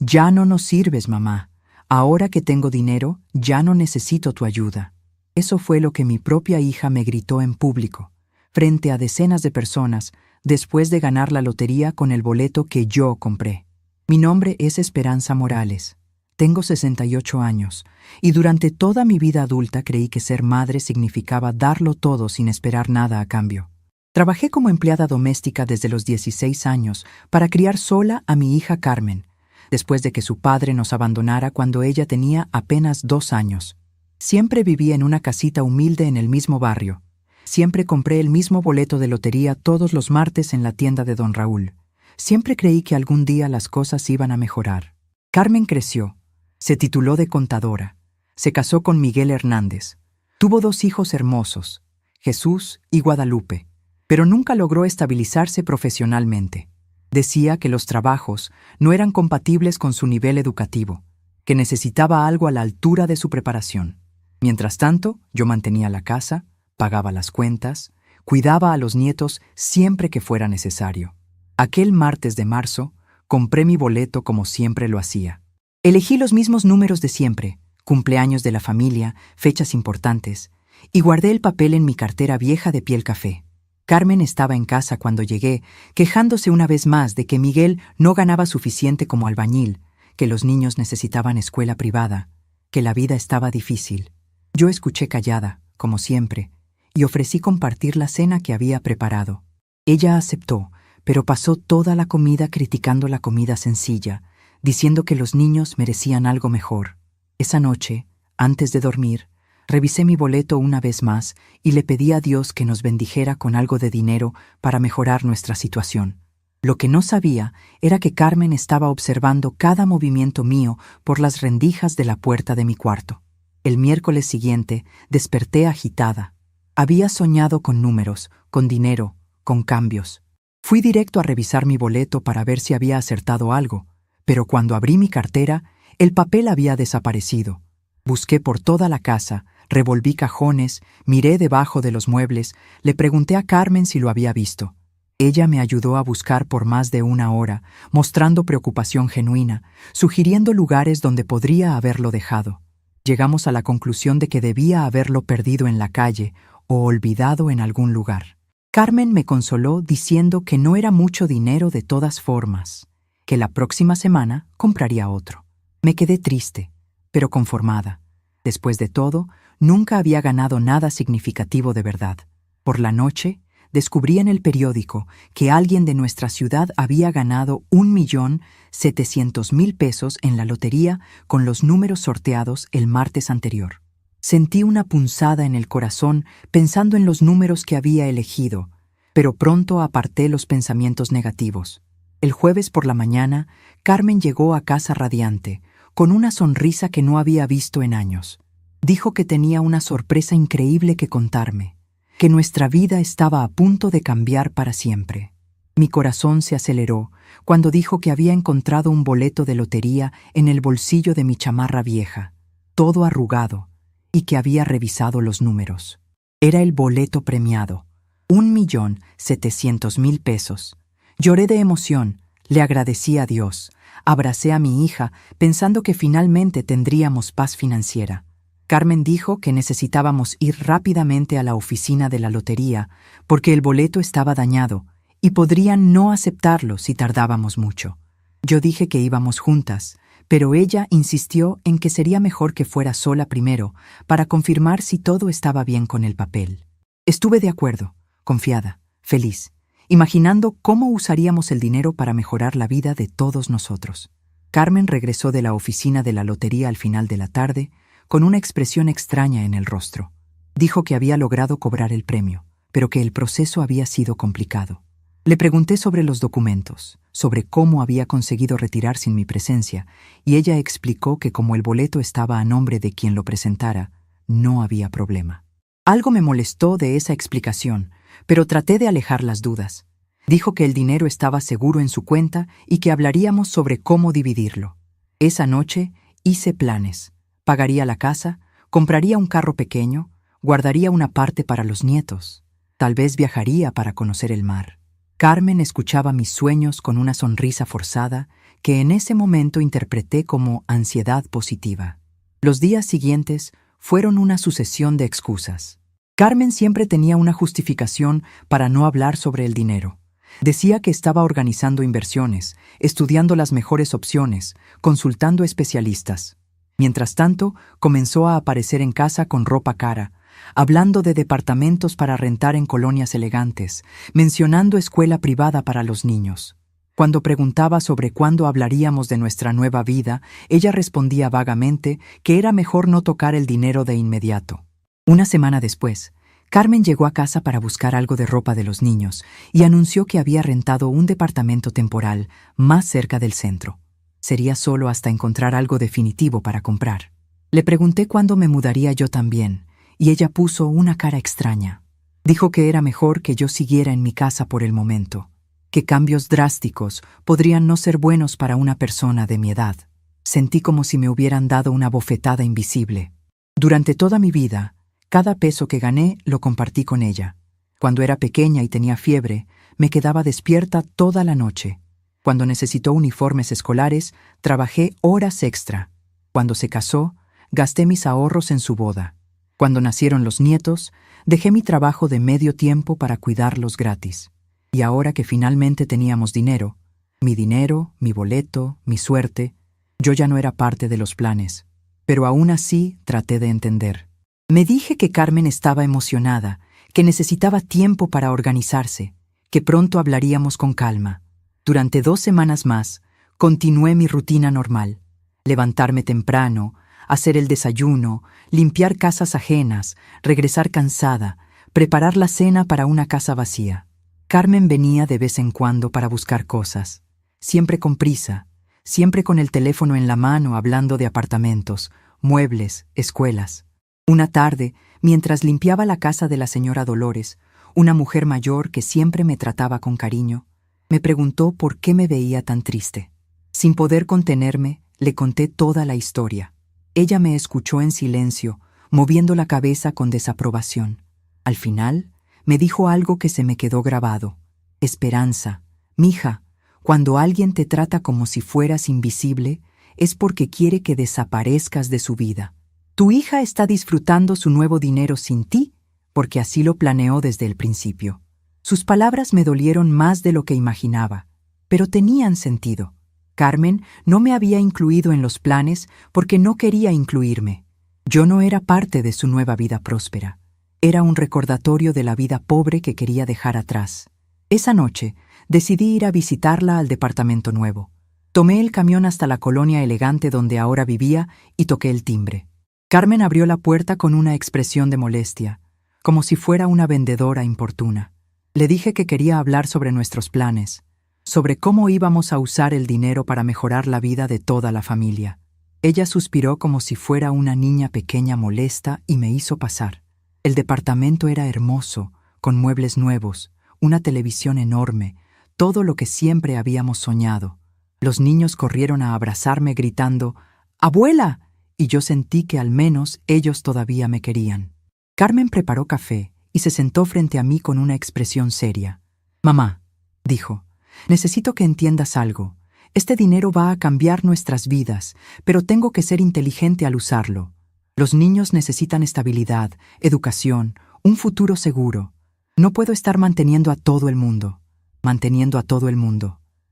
«Ya no nos sirves, mamá. Ahora que tengo dinero, ya no necesito tu ayuda». Eso fue lo que mi propia hija me gritó en público, frente a decenas de personas, después de ganar la lotería con el boleto que yo compré. Mi nombre es Esperanza Morales. Tengo 68 años, y durante toda mi vida adulta creí que ser madre significaba darlo todo sin esperar nada a cambio. Trabajé como empleada doméstica desde los 16 años para criar sola a mi hija Carmen, después de que su padre nos abandonara cuando ella tenía apenas 2 años. Siempre viví en una casita humilde en el mismo barrio. Siempre compré el mismo boleto de lotería todos los martes en la tienda de don Raúl. Siempre creí que algún día las cosas iban a mejorar. Carmen creció, se tituló de contadora, se casó con Miguel Hernández, tuvo 2 hijos hermosos, Jesús y Guadalupe, pero nunca logró estabilizarse profesionalmente. Decía que los trabajos no eran compatibles con su nivel educativo, que necesitaba algo a la altura de su preparación. Mientras tanto, yo mantenía la casa, pagaba las cuentas, cuidaba a los nietos siempre que fuera necesario. Aquel martes de marzo, compré mi boleto como siempre lo hacía. Elegí los mismos números de siempre, cumpleaños de la familia, fechas importantes, y guardé el papel en mi cartera vieja de piel café. Carmen estaba en casa cuando llegué, quejándose una vez más de que Miguel no ganaba suficiente como albañil, que los niños necesitaban escuela privada, que la vida estaba difícil. Yo escuché callada, como siempre, y ofrecí compartir la cena que había preparado. Ella aceptó, pero pasó toda la comida criticando la comida sencilla, diciendo que los niños merecían algo mejor. Esa noche, antes de dormir, revisé mi boleto una vez más y le pedí a Dios que nos bendijera con algo de dinero para mejorar nuestra situación. Lo que no sabía era que Carmen estaba observando cada movimiento mío por las rendijas de la puerta de mi cuarto. El miércoles siguiente desperté agitada. Había soñado con números, con dinero, con cambios. Fui directo a revisar mi boleto para ver si había acertado algo, pero cuando abrí mi cartera, el papel había desaparecido. Busqué por toda la casa, revolví cajones, miré debajo de los muebles, le pregunté a Carmen si lo había visto. Ella me ayudó a buscar por más de 1 hora, mostrando preocupación genuina, sugiriendo lugares donde podría haberlo dejado. Llegamos a la conclusión de que debía haberlo perdido en la calle o olvidado en algún lugar. Carmen me consoló diciendo que no era mucho dinero de todas formas, que la próxima semana compraría otro. Me quedé triste, pero conformada. Después de todo, nunca había ganado nada significativo de verdad. Por la noche, descubrí en el periódico que alguien de nuestra ciudad había ganado 1.700.000 pesos en la lotería con los números sorteados el martes anterior. Sentí una punzada en el corazón pensando en los números que había elegido, pero pronto aparté los pensamientos negativos. El jueves por la mañana, Carmen llegó a casa radiante, con una sonrisa que no había visto en años. Dijo que tenía una sorpresa increíble que contarme, que nuestra vida estaba a punto de cambiar para siempre. Mi corazón se aceleró cuando dijo que había encontrado un boleto de lotería en el bolsillo de mi chamarra vieja, todo arrugado, y que había revisado los números. Era el boleto premiado, 1.700.000 pesos. Lloré de emoción, le agradecí a Dios, abracé a mi hija pensando que finalmente tendríamos paz financiera. Carmen dijo que necesitábamos ir rápidamente a la oficina de la lotería porque el boleto estaba dañado y podrían no aceptarlo si tardábamos mucho. Yo dije que íbamos juntas, pero ella insistió en que sería mejor que fuera sola primero para confirmar si todo estaba bien con el papel. Estuve de acuerdo, confiada, feliz, imaginando cómo usaríamos el dinero para mejorar la vida de todos nosotros. Carmen regresó de la oficina de la lotería al final de la tarde con una expresión extraña en el rostro. Dijo que había logrado cobrar el premio, pero que el proceso había sido complicado. Le pregunté sobre los documentos, sobre cómo había conseguido retirar sin mi presencia, y ella explicó que como el boleto estaba a nombre de quien lo presentara, no había problema. Algo me molestó de esa explicación, pero traté de alejar las dudas. Dijo que el dinero estaba seguro en su cuenta y que hablaríamos sobre cómo dividirlo. Esa noche hice planes. Pagaría la casa, compraría un carro pequeño, guardaría una parte para los nietos. Tal vez viajaría para conocer el mar. Carmen escuchaba mis sueños con una sonrisa forzada que en ese momento interpreté como ansiedad positiva. Los días siguientes fueron una sucesión de excusas. Carmen siempre tenía una justificación para no hablar sobre el dinero. Decía que estaba organizando inversiones, estudiando las mejores opciones, consultando especialistas. Mientras tanto, comenzó a aparecer en casa con ropa cara, hablando de departamentos para rentar en colonias elegantes, mencionando escuela privada para los niños. Cuando preguntaba sobre cuándo hablaríamos de nuestra nueva vida, ella respondía vagamente que era mejor no tocar el dinero de inmediato. Una semana después, Carmen llegó a casa para buscar algo de ropa de los niños y anunció que había rentado un departamento temporal más cerca del centro. Sería solo hasta encontrar algo definitivo para comprar. Le pregunté cuándo me mudaría yo también, y ella puso una cara extraña. Dijo que era mejor que yo siguiera en mi casa por el momento, que cambios drásticos podrían no ser buenos para una persona de mi edad. Sentí como si me hubieran dado una bofetada invisible. Durante toda mi vida, cada peso que gané lo compartí con ella. Cuando era pequeña y tenía fiebre, me quedaba despierta toda la noche. Cuando necesitó uniformes escolares, trabajé horas extra. Cuando se casó, gasté mis ahorros en su boda. Cuando nacieron los nietos, dejé mi trabajo de medio tiempo para cuidarlos gratis. Y ahora que finalmente teníamos dinero, mi boleto, mi suerte, yo ya no era parte de los planes. Pero aún así traté de entender. Me dije que Carmen estaba emocionada, que necesitaba tiempo para organizarse, que pronto hablaríamos con calma. Durante 2 semanas más, continué mi rutina normal. Levantarme temprano, hacer el desayuno, limpiar casas ajenas, regresar cansada, preparar la cena para una casa vacía. Carmen venía de vez en cuando para buscar cosas, siempre con prisa, siempre con el teléfono en la mano hablando de apartamentos, muebles, escuelas. Una tarde, mientras limpiaba la casa de la señora Dolores, una mujer mayor que siempre me trataba con cariño, me preguntó por qué me veía tan triste. Sin poder contenerme, le conté toda la historia. Ella me escuchó en silencio, moviendo la cabeza con desaprobación. Al final, me dijo algo que se me quedó grabado. Esperanza, mija, cuando alguien te trata como si fueras invisible, es porque quiere que desaparezcas de su vida. Tu hija está disfrutando su nuevo dinero sin ti, porque así lo planeó desde el principio. Sus palabras me dolieron más de lo que imaginaba, pero tenían sentido. Carmen no me había incluido en los planes porque no quería incluirme. Yo no era parte de su nueva vida próspera. Era un recordatorio de la vida pobre que quería dejar atrás. Esa noche, decidí ir a visitarla al departamento nuevo. Tomé el camión hasta la colonia elegante donde ahora vivía y toqué el timbre. Carmen abrió la puerta con una expresión de molestia, como si fuera una vendedora importuna. Le dije que quería hablar sobre nuestros planes, sobre cómo íbamos a usar el dinero para mejorar la vida de toda la familia. Ella suspiró como si fuera una niña pequeña molesta y me hizo pasar. El departamento era hermoso, con muebles nuevos, una televisión enorme, todo lo que siempre habíamos soñado. Los niños corrieron a abrazarme gritando, ¡Abuela!, y yo sentí que al menos ellos todavía me querían. Carmen preparó café y se sentó frente a mí con una expresión seria. «Mamá», dijo, «necesito que entiendas algo. Este dinero va a cambiar nuestras vidas, pero tengo que ser inteligente al usarlo. Los niños necesitan estabilidad, educación, un futuro seguro. No puedo estar manteniendo a todo el mundo,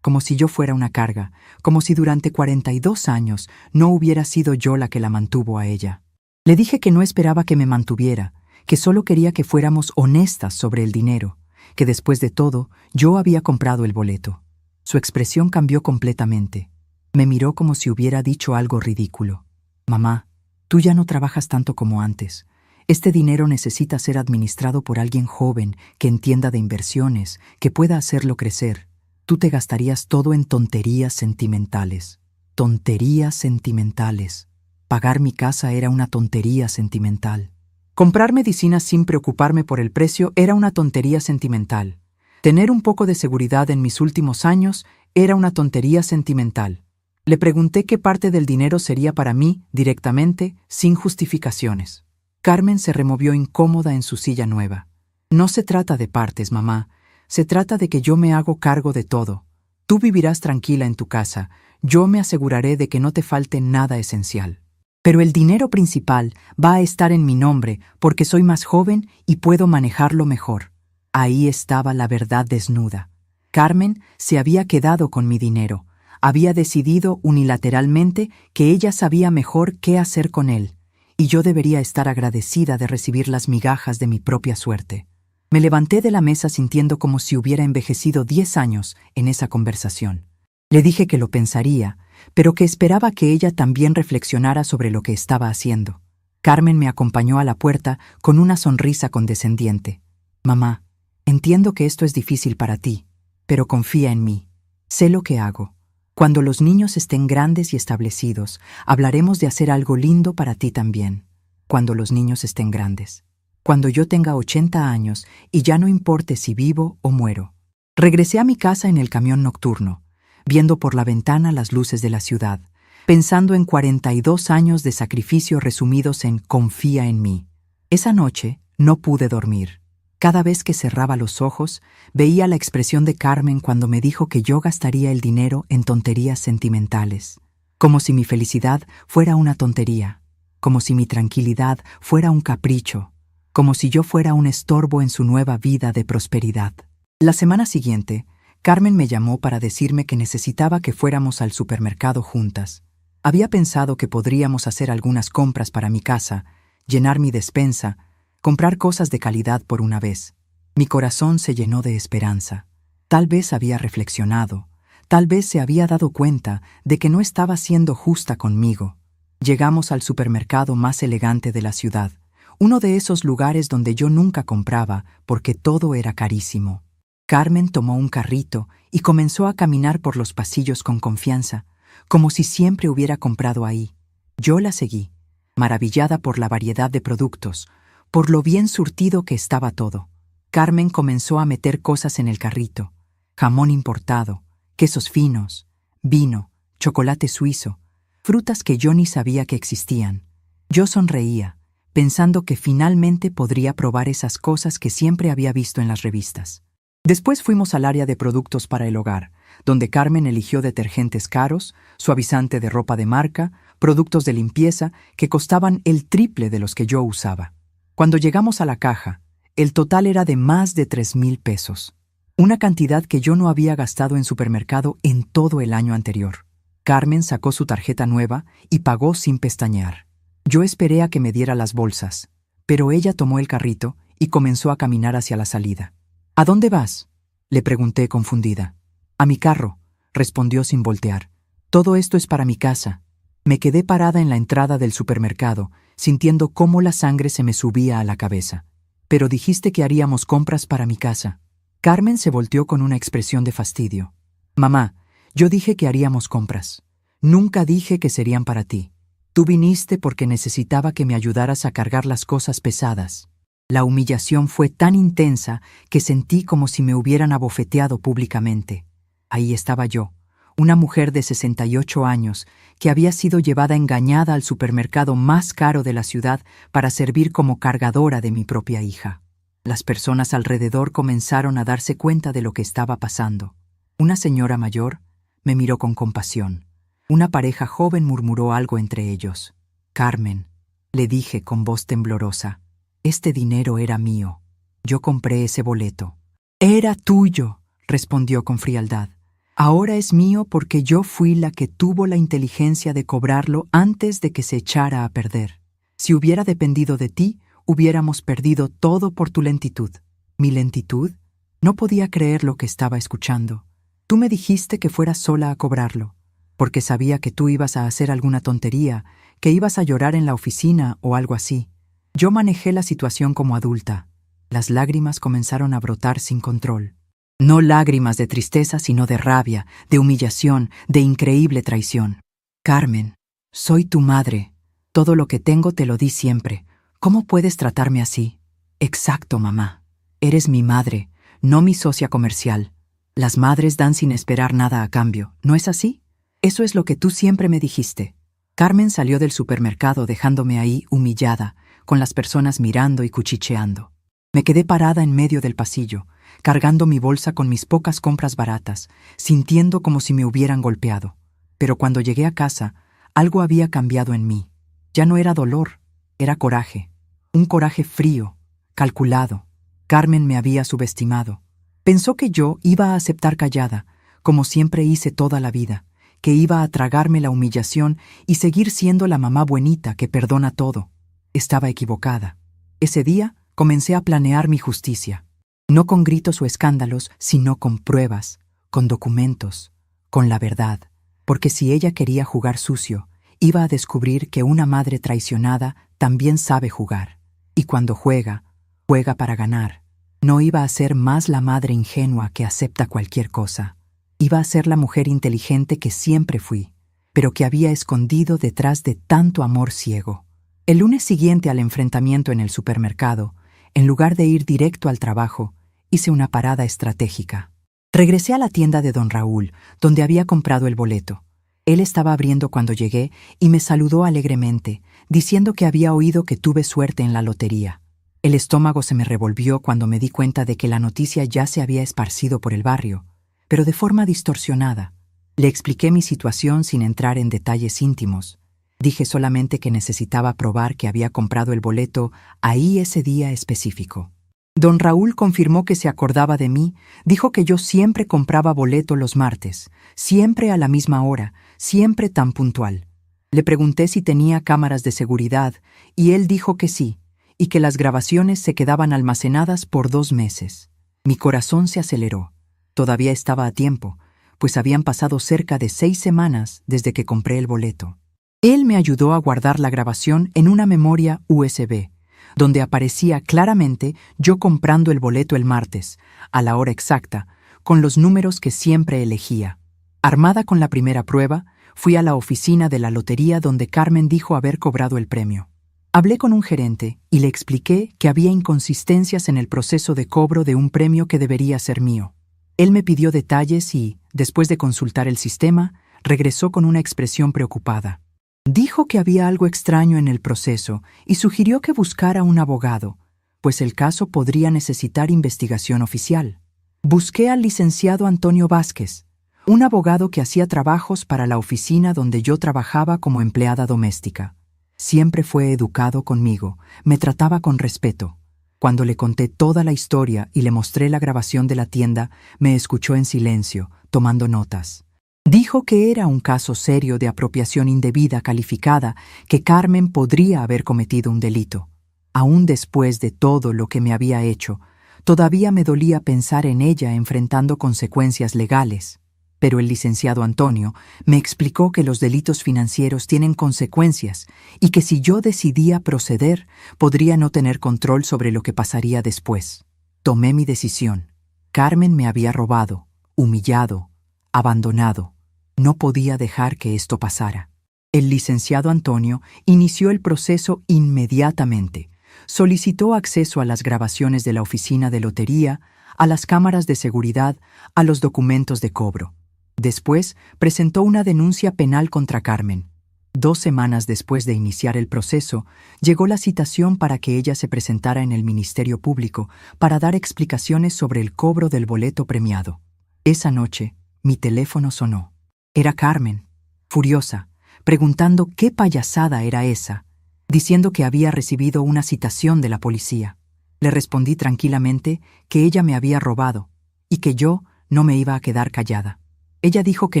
como si yo fuera una carga, como si durante 42 años no hubiera sido yo la que la mantuvo a ella. Le dije que no esperaba que me mantuviera, que solo quería que fuéramos honestas sobre el dinero, que después de todo yo había comprado el boleto. Su expresión cambió completamente. Me miró como si hubiera dicho algo ridículo. «Mamá, tú ya no trabajas tanto como antes. Este dinero necesita ser administrado por alguien joven, que entienda de inversiones, que pueda hacerlo crecer. Tú te gastarías todo en tonterías sentimentales. Tonterías sentimentales. Pagar mi casa era una tontería sentimental. Comprar medicinas sin preocuparme por el precio era una tontería sentimental. Tener un poco de seguridad en mis últimos años era una tontería sentimental». Le pregunté qué parte del dinero sería para mí directamente, sin justificaciones. Carmen se removió incómoda en su silla nueva. «No se trata de partes, mamá. Se trata de que yo me hago cargo de todo. Tú vivirás tranquila en tu casa, yo me aseguraré de que no te falte nada esencial. Pero el dinero principal va a estar en mi nombre porque soy más joven y puedo manejarlo mejor. Ahí estaba la verdad desnuda. Carmen se había quedado con mi dinero. Había decidido unilateralmente que ella sabía mejor qué hacer con él, y yo debería estar agradecida de recibir las migajas de mi propia suerte. Me levanté de la mesa sintiendo como si hubiera envejecido 10 años en esa conversación. Le dije que lo pensaría, pero que esperaba que ella también reflexionara sobre lo que estaba haciendo. Carmen me acompañó a la puerta con una sonrisa condescendiente. Mamá, entiendo que esto es difícil para ti, pero confía en mí. Sé lo que hago. Cuando los niños estén grandes y establecidos, hablaremos de hacer algo lindo para ti también. Cuando los niños estén grandes. Cuando yo tenga 80 años y ya no importe si vivo o muero. Regresé a mi casa en el camión nocturno, viendo por la ventana las luces de la ciudad, pensando en 42 años de sacrificio resumidos en confía en mí. Esa noche no pude dormir. Cada vez que cerraba los ojos, veía la expresión de Carmen cuando me dijo que yo gastaría el dinero en tonterías sentimentales, como si mi felicidad fuera una tontería, como si mi tranquilidad fuera un capricho, como si yo fuera un estorbo en su nueva vida de prosperidad. La semana siguiente, Carmen me llamó para decirme que necesitaba que fuéramos al supermercado juntas. Había pensado que podríamos hacer algunas compras para mi casa, llenar mi despensa, comprar cosas de calidad por una vez. Mi corazón se llenó de esperanza. Tal vez había reflexionado, tal vez se había dado cuenta de que no estaba siendo justa conmigo. Llegamos al supermercado más elegante de la ciudad, uno de esos lugares donde yo nunca compraba porque todo era carísimo. Carmen tomó un carrito y comenzó a caminar por los pasillos con confianza, como si siempre hubiera comprado ahí. Yo la seguí, maravillada por la variedad de productos, por lo bien surtido que estaba todo. Carmen comenzó a meter cosas en el carrito: jamón importado, quesos finos, vino, chocolate suizo, frutas que yo ni sabía que existían. Yo sonreía, pensando que finalmente podría probar esas cosas que siempre había visto en las revistas. Después fuimos al área de productos para el hogar, donde Carmen eligió detergentes caros, suavizante de ropa de marca, productos de limpieza que costaban el triple de los que yo usaba. Cuando llegamos a la caja, el total era de más de 3,000 pesos, una cantidad que yo no había gastado en supermercado en todo el año anterior. Carmen sacó su tarjeta nueva y pagó sin pestañear. Yo esperé a que me diera las bolsas, pero ella tomó el carrito y comenzó a caminar hacia la salida. ¿A dónde vas?, le pregunté confundida. A mi carro, respondió sin voltear. Todo esto es para mi casa. Me quedé parada en la entrada del supermercado, sintiendo cómo la sangre se me subía a la cabeza. Pero dijiste que haríamos compras para mi casa. Carmen se volteó con una expresión de fastidio. Mamá, yo dije que haríamos compras. Nunca dije que serían para ti. Tú viniste porque necesitaba que me ayudaras a cargar las cosas pesadas. La humillación fue tan intensa que sentí como si me hubieran abofeteado públicamente. Ahí estaba yo, una mujer de 68 años que había sido llevada engañada al supermercado más caro de la ciudad para servir como cargadora de mi propia hija. Las personas alrededor comenzaron a darse cuenta de lo que estaba pasando. Una señora mayor me miró con compasión. Una pareja joven murmuró algo entre ellos. Carmen, le dije con voz temblorosa, este dinero era mío. Yo compré ese boleto. Era tuyo, respondió con frialdad. Ahora es mío porque yo fui la que tuvo la inteligencia de cobrarlo antes de que se echara a perder. Si hubiera dependido de ti, hubiéramos perdido todo por tu lentitud. ¿Mi lentitud? No podía creer lo que estaba escuchando. Tú me dijiste que fuera sola a cobrarlo, porque sabía que tú ibas a hacer alguna tontería, que ibas a llorar en la oficina o algo así. Yo manejé la situación como adulta. Las lágrimas comenzaron a brotar sin control. No lágrimas de tristeza, sino de rabia, de humillación, de increíble traición. Carmen, soy tu madre. Todo lo que tengo te lo di siempre. ¿Cómo puedes tratarme así? Exacto, mamá. Eres mi madre, no mi socia comercial. Las madres dan sin esperar nada a cambio, ¿no es así? Eso es lo que tú siempre me dijiste. Carmen salió del supermercado dejándome ahí humillada, con las personas mirando y cuchicheando. Me quedé parada en medio del pasillo, cargando mi bolsa con mis pocas compras baratas, sintiendo como si me hubieran golpeado. Pero cuando llegué a casa, algo había cambiado en mí. Ya no era dolor, era coraje. Un coraje frío, calculado. Carmen me había subestimado. Pensó que yo iba a aceptar callada, como siempre hice toda la vida, que iba a tragarme la humillación y seguir siendo la mamá buenita que perdona todo. Estaba equivocada. Ese día comencé a planear mi justicia. No con gritos o escándalos, sino con pruebas, con documentos, con la verdad. Porque si ella quería jugar sucio, iba a descubrir que una madre traicionada también sabe jugar. Y cuando juega, juega para ganar. No iba a ser más la madre ingenua que acepta cualquier cosa. Iba a ser la mujer inteligente que siempre fui, pero que había escondido detrás de tanto amor ciego. El lunes siguiente al enfrentamiento en el supermercado, en lugar de ir directo al trabajo, hice una parada estratégica. Regresé a la tienda de don Raúl, donde había comprado el boleto. Él estaba abriendo cuando llegué y me saludó alegremente, diciendo que había oído que tuve suerte en la lotería. El estómago se me revolvió cuando me di cuenta de que la noticia ya se había esparcido por el barrio, pero de forma distorsionada. Le expliqué mi situación sin entrar en detalles íntimos. Dije solamente que necesitaba probar que había comprado el boleto ahí ese día específico. Don Raúl confirmó que se acordaba de mí, dijo que yo siempre compraba boleto los martes, siempre a la misma hora, siempre tan puntual. Le pregunté si tenía cámaras de seguridad y él dijo que sí, y que las grabaciones se quedaban almacenadas por 2 meses. Mi corazón se aceleró. Todavía estaba a tiempo, pues habían pasado cerca de 6 semanas desde que compré el boleto. Él me ayudó a guardar la grabación en una memoria USB, donde aparecía claramente yo comprando el boleto el martes, a la hora exacta, con los números que siempre elegía. Armada con la primera prueba, fui a la oficina de la lotería donde Carmen dijo haber cobrado el premio. Hablé con un gerente y le expliqué que había inconsistencias en el proceso de cobro de un premio que debería ser mío. Él me pidió detalles y, después de consultar el sistema, regresó con una expresión preocupada. Dijo que había algo extraño en el proceso y sugirió que buscara un abogado, pues el caso podría necesitar investigación oficial. Busqué al licenciado Antonio Vázquez, un abogado que hacía trabajos para la oficina donde yo trabajaba como empleada doméstica. Siempre fue educado conmigo, me trataba con respeto. Cuando le conté toda la historia y le mostré la grabación de la tienda, me escuchó en silencio, tomando notas. Dijo que era un caso serio de apropiación indebida calificada, que Carmen podría haber cometido un delito. Aún después de todo lo que me había hecho, todavía me dolía pensar en ella enfrentando consecuencias legales. Pero el licenciado Antonio me explicó que los delitos financieros tienen consecuencias y que si yo decidía proceder, podría no tener control sobre lo que pasaría después. Tomé mi decisión. Carmen me había robado, humillado, abandonado. No podía dejar que esto pasara. El licenciado Antonio inició el proceso inmediatamente. Solicitó acceso a las grabaciones de la oficina de lotería, a las cámaras de seguridad, a los documentos de cobro. Después, presentó una denuncia penal contra Carmen. 2 semanas después de iniciar el proceso, llegó la citación para que ella se presentara en el Ministerio Público para dar explicaciones sobre el cobro del boleto premiado. Esa noche, mi teléfono sonó. Era Carmen, furiosa, preguntando qué payasada era esa, diciendo que había recibido una citación de la policía. Le respondí tranquilamente que ella me había robado y que yo no me iba a quedar callada. Ella dijo que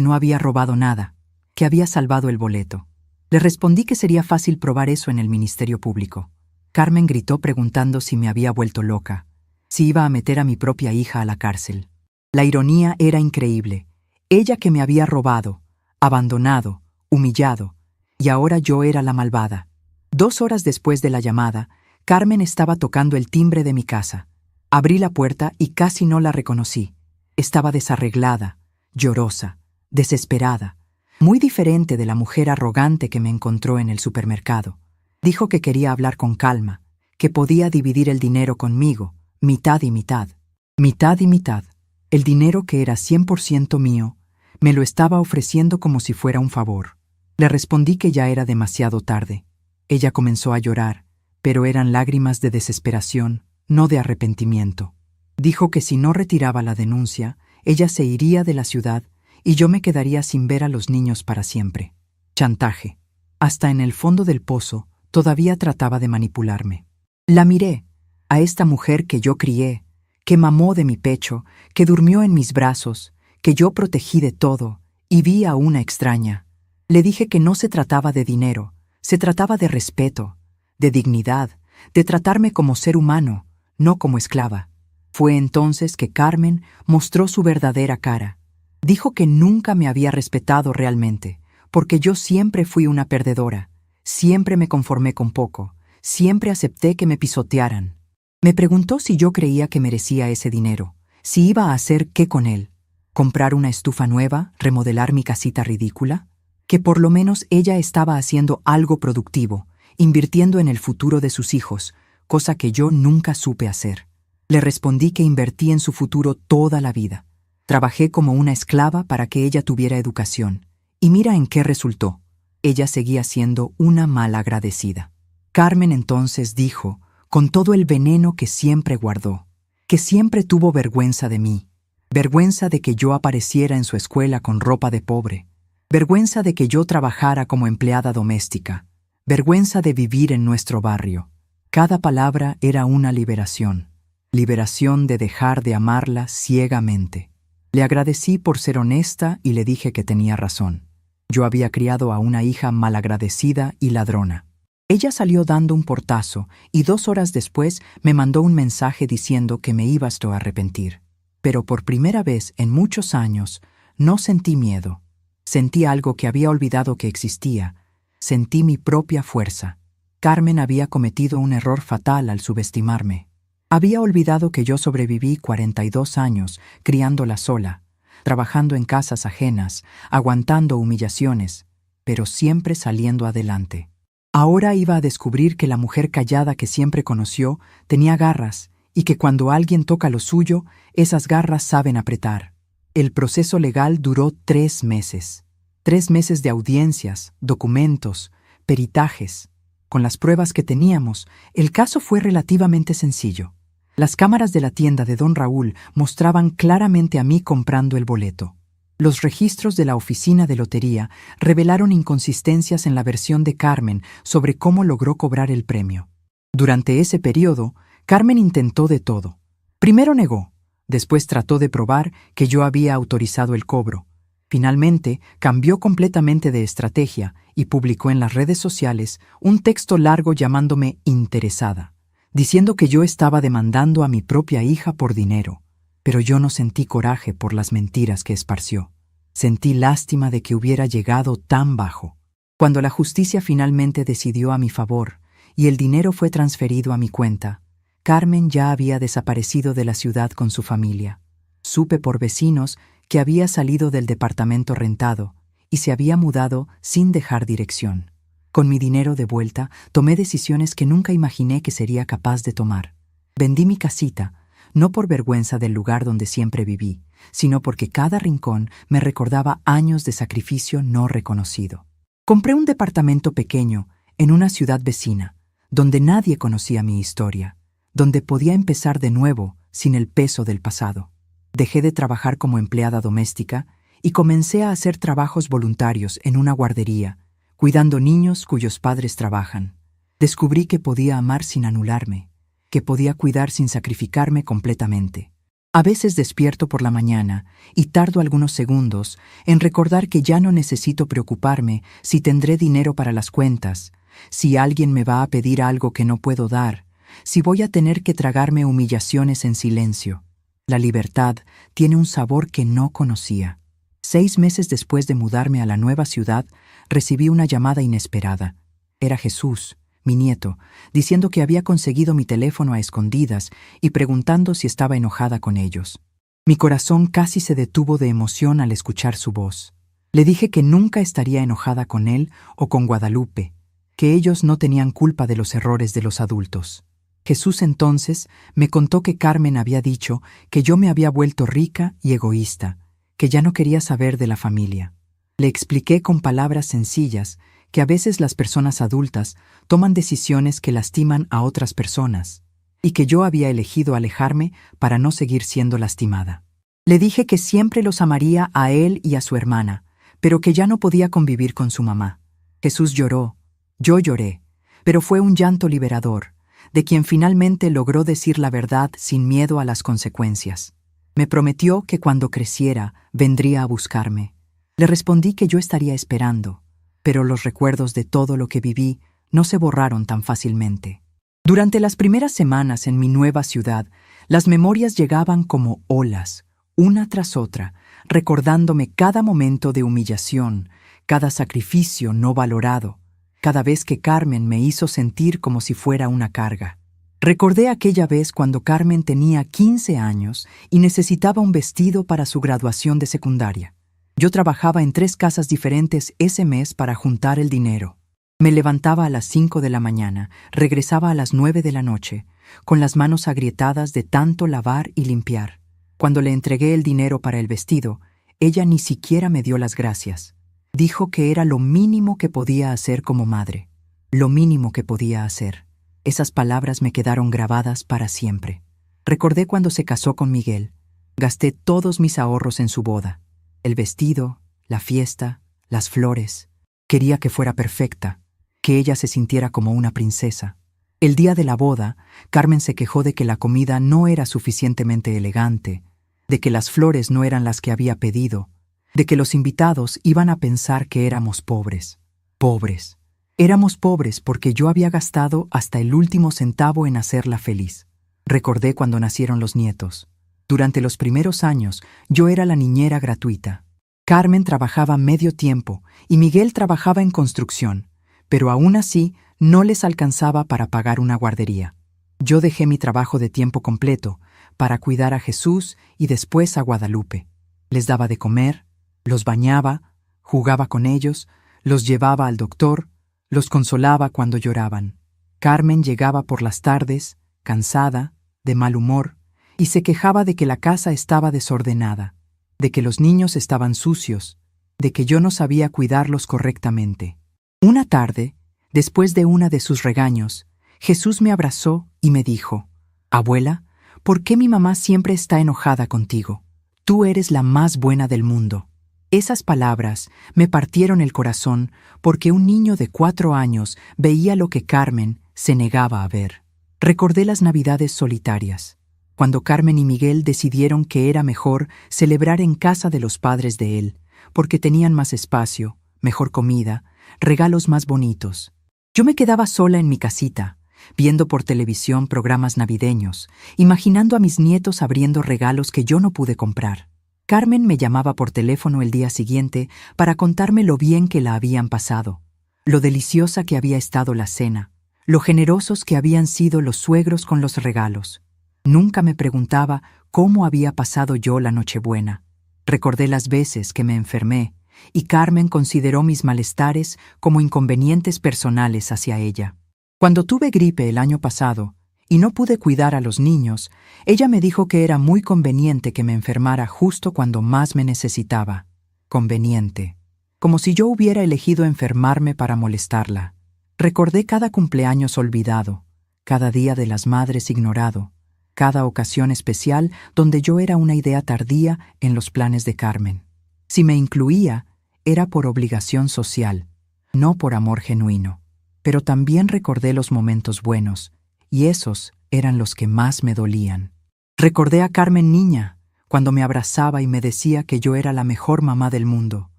no había robado nada, que había salvado el boleto. Le respondí que sería fácil probar eso en el Ministerio Público. Carmen gritó preguntando si me había vuelto loca, si iba a meter a mi propia hija a la cárcel. La ironía era increíble. Ella que me había robado, abandonado, humillado, y ahora yo era la malvada. 2 horas después de la llamada, Carmen estaba tocando el timbre de mi casa. Abrí la puerta y casi no la reconocí. Estaba desarreglada, llorosa, desesperada, muy diferente de la mujer arrogante que me encontró en el supermercado. Dijo que quería hablar con calma, que podía dividir el dinero conmigo, mitad y mitad. Mitad y mitad. El dinero que era 100% mío, me lo estaba ofreciendo como si fuera un favor. Le respondí que ya era demasiado tarde. Ella comenzó a llorar, pero eran lágrimas de desesperación, no de arrepentimiento. Dijo que si no retiraba la denuncia, ella se iría de la ciudad y yo me quedaría sin ver a los niños para siempre. Chantaje. Hasta en el fondo del pozo, todavía trataba de manipularme. La miré, a esta mujer que yo crié, que mamó de mi pecho, que durmió en mis brazos, que yo protegí de todo, y vi a una extraña. Le dije que no se trataba de dinero, se trataba de respeto, de dignidad, de tratarme como ser humano, no como esclava. Fue entonces que Carmen mostró su verdadera cara. Dijo que nunca me había respetado realmente, porque yo siempre fui una perdedora, siempre me conformé con poco, siempre acepté que me pisotearan. Me preguntó si yo creía que merecía ese dinero, si iba a hacer qué con él, comprar una estufa nueva, remodelar mi casita ridícula, que por lo menos ella estaba haciendo algo productivo, invirtiendo en el futuro de sus hijos, cosa que yo nunca supe hacer. Le respondí que invertí en su futuro toda la vida. Trabajé como una esclava para que ella tuviera educación. Y mira en qué resultó. Ella seguía siendo una malagradecida. Carmen entonces dijo, con todo el veneno que siempre guardó, que siempre tuvo vergüenza de mí, vergüenza de que yo apareciera en su escuela con ropa de pobre, vergüenza de que yo trabajara como empleada doméstica, vergüenza de vivir en nuestro barrio. Cada palabra era una liberación. Liberación de dejar de amarla ciegamente. Le agradecí por ser honesta y le dije que tenía razón. Yo había criado a una hija malagradecida y ladrona. Ella salió dando un portazo y 2 horas después me mandó un mensaje diciendo que me iba a arrepentir. Pero por primera vez en muchos años no sentí miedo. Sentí algo que había olvidado que existía. Sentí mi propia fuerza. Carmen había cometido un error fatal al subestimarme. Había olvidado que yo sobreviví 42 años criándola sola, trabajando en casas ajenas, aguantando humillaciones, pero siempre saliendo adelante. Ahora iba a descubrir que la mujer callada que siempre conoció tenía garras y que cuando alguien toca lo suyo, esas garras saben apretar. El proceso legal duró 3 meses. 3 meses de audiencias, documentos, peritajes. Con las pruebas que teníamos, el caso fue relativamente sencillo. Las cámaras de la tienda de don Raúl mostraban claramente a mí comprando el boleto. Los registros de la oficina de lotería revelaron inconsistencias en la versión de Carmen sobre cómo logró cobrar el premio. Durante ese periodo, Carmen intentó de todo. Primero negó, después trató de probar que yo había autorizado el cobro. Finalmente, cambió completamente de estrategia y publicó en las redes sociales un texto largo llamándome interesada, diciendo que yo estaba demandando a mi propia hija por dinero. Pero yo no sentí coraje por las mentiras que esparció. Sentí lástima de que hubiera llegado tan bajo. Cuando la justicia finalmente decidió a mi favor y el dinero fue transferido a mi cuenta, Carmen ya había desaparecido de la ciudad con su familia. Supe por vecinos que había salido del departamento rentado y se había mudado sin dejar dirección. Con mi dinero de vuelta, tomé decisiones que nunca imaginé que sería capaz de tomar. Vendí mi casita, no por vergüenza del lugar donde siempre viví, sino porque cada rincón me recordaba años de sacrificio no reconocido. Compré un departamento pequeño en una ciudad vecina, donde nadie conocía mi historia, donde podía empezar de nuevo sin el peso del pasado. Dejé de trabajar como empleada doméstica y comencé a hacer trabajos voluntarios en una guardería, cuidando niños cuyos padres trabajan. Descubrí que podía amar sin anularme, que podía cuidar sin sacrificarme completamente. A veces despierto por la mañana y tardo algunos segundos en recordar que ya no necesito preocuparme si tendré dinero para las cuentas, si alguien me va a pedir algo que no puedo dar, si voy a tener que tragarme humillaciones en silencio. La libertad tiene un sabor que no conocía. 6 meses después de mudarme a la nueva ciudad, recibí una llamada inesperada. Era Jesús, mi nieto, diciendo que había conseguido mi teléfono a escondidas y preguntando si estaba enojada con ellos. Mi corazón casi se detuvo de emoción al escuchar su voz. Le dije que nunca estaría enojada con él o con Guadalupe, que ellos no tenían culpa de los errores de los adultos. Jesús entonces me contó que Carmen había dicho que yo me había vuelto rica y egoísta, que ya no quería saber de la familia. Le expliqué con palabras sencillas que a veces las personas adultas toman decisiones que lastiman a otras personas. y que yo había elegido alejarme para no seguir siendo lastimada. Le dije que siempre los amaría a él y a su hermana, pero que ya no podía convivir con su mamá. Jesús lloró, yo lloré, pero fue un llanto liberador, de quien finalmente logró decir la verdad sin miedo a las consecuencias. Me prometió que cuando creciera vendría a buscarme. Le respondí que yo estaría esperando, pero los recuerdos de todo lo que viví no se borraron tan fácilmente. Durante las primeras semanas en mi nueva ciudad, las memorias llegaban como olas, una tras otra, recordándome cada momento de humillación, cada sacrificio no valorado, cada vez que Carmen me hizo sentir como si fuera una carga. Recordé aquella vez cuando Carmen tenía 15 años y necesitaba un vestido para su graduación de secundaria. Yo trabajaba en 3 casas diferentes ese mes para juntar el dinero. Me levantaba a las 5 de la mañana, regresaba a las 9 de la noche, con las manos agrietadas de tanto lavar y limpiar. Cuando le entregué el dinero para el vestido, ella ni siquiera me dio las gracias. Dijo que era lo mínimo que podía hacer como madre. Lo mínimo que podía hacer. Esas palabras me quedaron grabadas para siempre. Recordé cuando se casó con Miguel. Gasté todos mis ahorros en su boda. El vestido, la fiesta, las flores. Quería que fuera perfecta, que ella se sintiera como una princesa. El día de la boda, Carmen se quejó de que la comida no era suficientemente elegante, de que las flores no eran las que había pedido, de que los invitados iban a pensar que éramos pobres. Pobres. Éramos pobres porque yo había gastado hasta el último centavo en hacerla feliz. Recordé cuando nacieron los nietos. Durante los primeros años, yo era la niñera gratuita. Carmen trabajaba medio tiempo y Miguel trabajaba en construcción, pero aún así no les alcanzaba para pagar una guardería. Yo dejé mi trabajo de tiempo completo para cuidar a Jesús y después a Guadalupe. Les daba de comer, los bañaba, jugaba con ellos, los llevaba al doctor, los consolaba cuando lloraban. Carmen llegaba por las tardes, cansada, de mal humor, y se quejaba de que la casa estaba desordenada, de que los niños estaban sucios, de que yo no sabía cuidarlos correctamente. Una tarde, después de una de sus regaños, Jesús me abrazó y me dijo: «Abuela, ¿por qué mi mamá siempre está enojada contigo? Tú eres la más buena del mundo». Esas palabras me partieron el corazón porque un niño de 4 años veía lo que Carmen se negaba a ver. Recordé las Navidades solitarias, cuando Carmen y Miguel decidieron que era mejor celebrar en casa de los padres de él, porque tenían más espacio, mejor comida, regalos más bonitos. Yo me quedaba sola en mi casita, viendo por televisión programas navideños, imaginando a mis nietos abriendo regalos que yo no pude comprar. Carmen me llamaba por teléfono el día siguiente para contarme lo bien que la habían pasado, lo deliciosa que había estado la cena, lo generosos que habían sido los suegros con los regalos. Nunca me preguntaba cómo había pasado yo la Nochebuena. Recordé las veces que me enfermé, y Carmen consideró mis malestares como inconvenientes personales hacia ella. Cuando tuve gripe el año pasado, y no pude cuidar a los niños, ella me dijo que era muy conveniente que me enfermara justo cuando más me necesitaba. Conveniente. Como si yo hubiera elegido enfermarme para molestarla. Recordé cada cumpleaños olvidado, cada día de las madres ignorado, cada ocasión especial donde yo era una idea tardía en los planes de Carmen. Si me incluía, era por obligación social, no por amor genuino. Pero también recordé los momentos buenos, y esos eran los que más me dolían. Recordé a Carmen niña, cuando me abrazaba y me decía que yo era la mejor mamá del mundo.